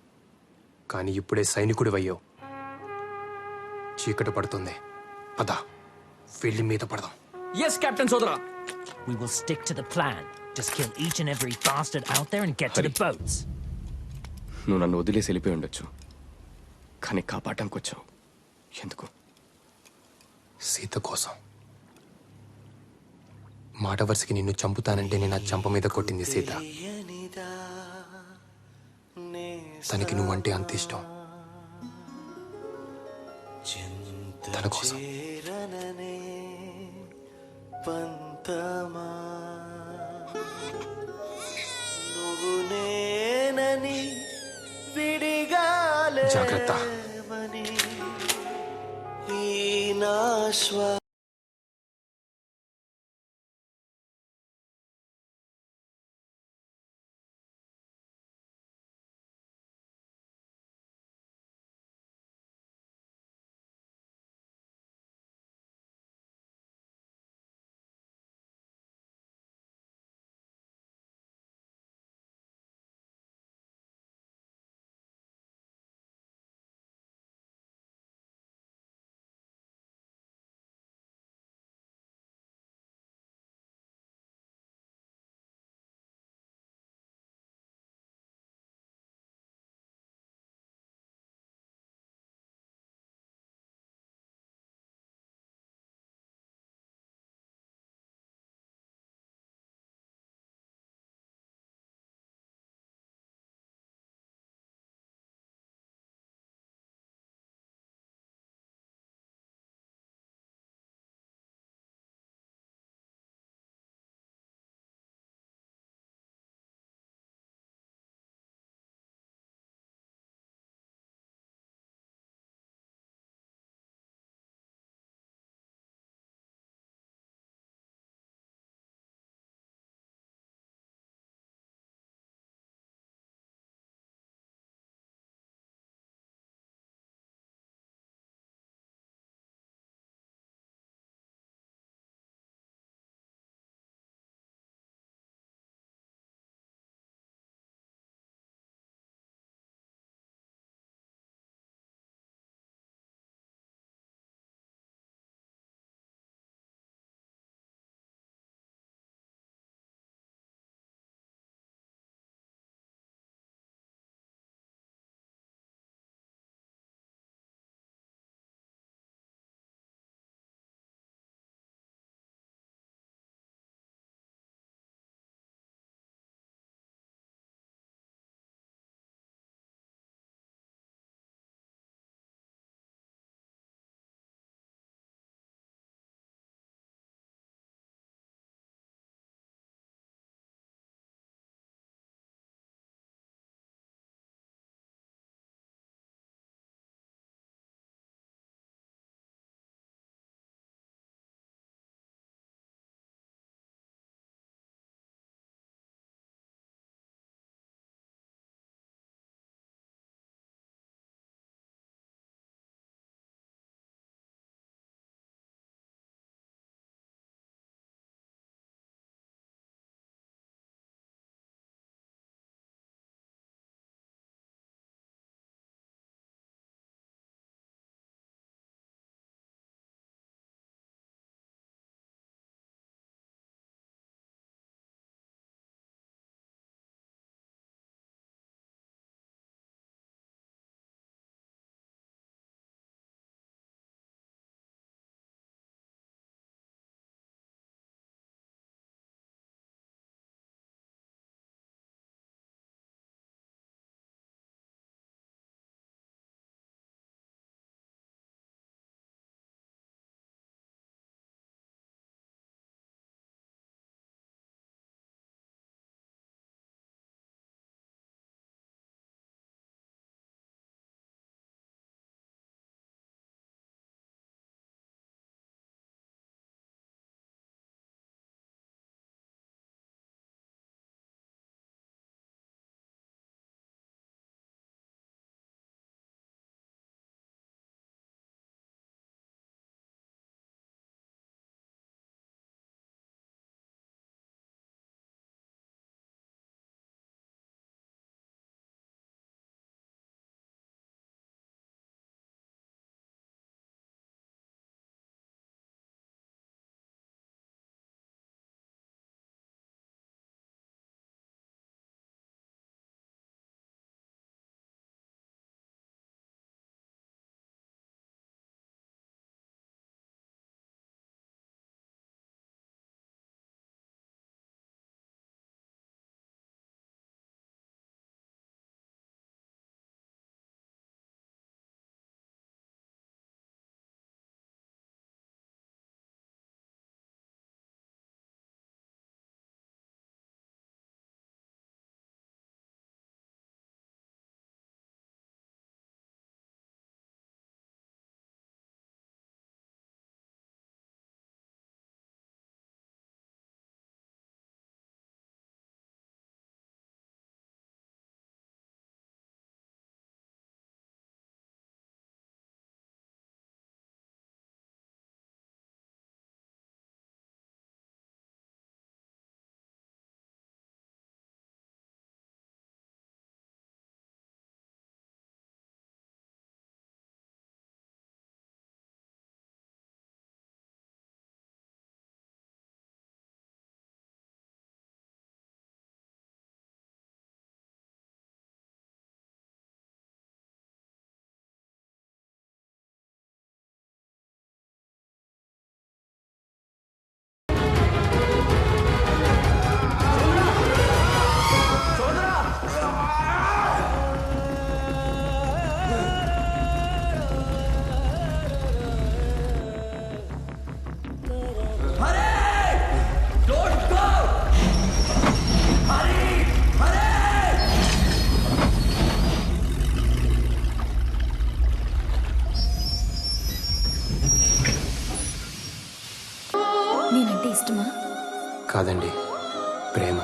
కానీ ఇప్పుడే సైనికుడి అయ్యావు. చీకటి పడుతుంది, పద వెళ్ళి మీద పడదాం. Yes, Captain Sodra. We will stick to the plan. Just kill each and every bastard out there and get to the boats. నువ్వు నన్ను వదిలేసి వెళ్ళిపోయి ఉండొచ్చు, కానీ కాపాడటానికి వచ్చావు. ఎందుకు? సీత కోసం. మాట వరుసకి నిన్ను చంపుతానంటే నేను ఆ చంప మీద కొట్టింది సీత. తనకి నువ్వంటే అంత ఇష్టం. తన కోసం. పంతమా నువ్వు నేనని విడిగాలే జాగ్రత్త. ఈ నా నేనంటే ఇష్టమా? కాదండి, ప్రేమ.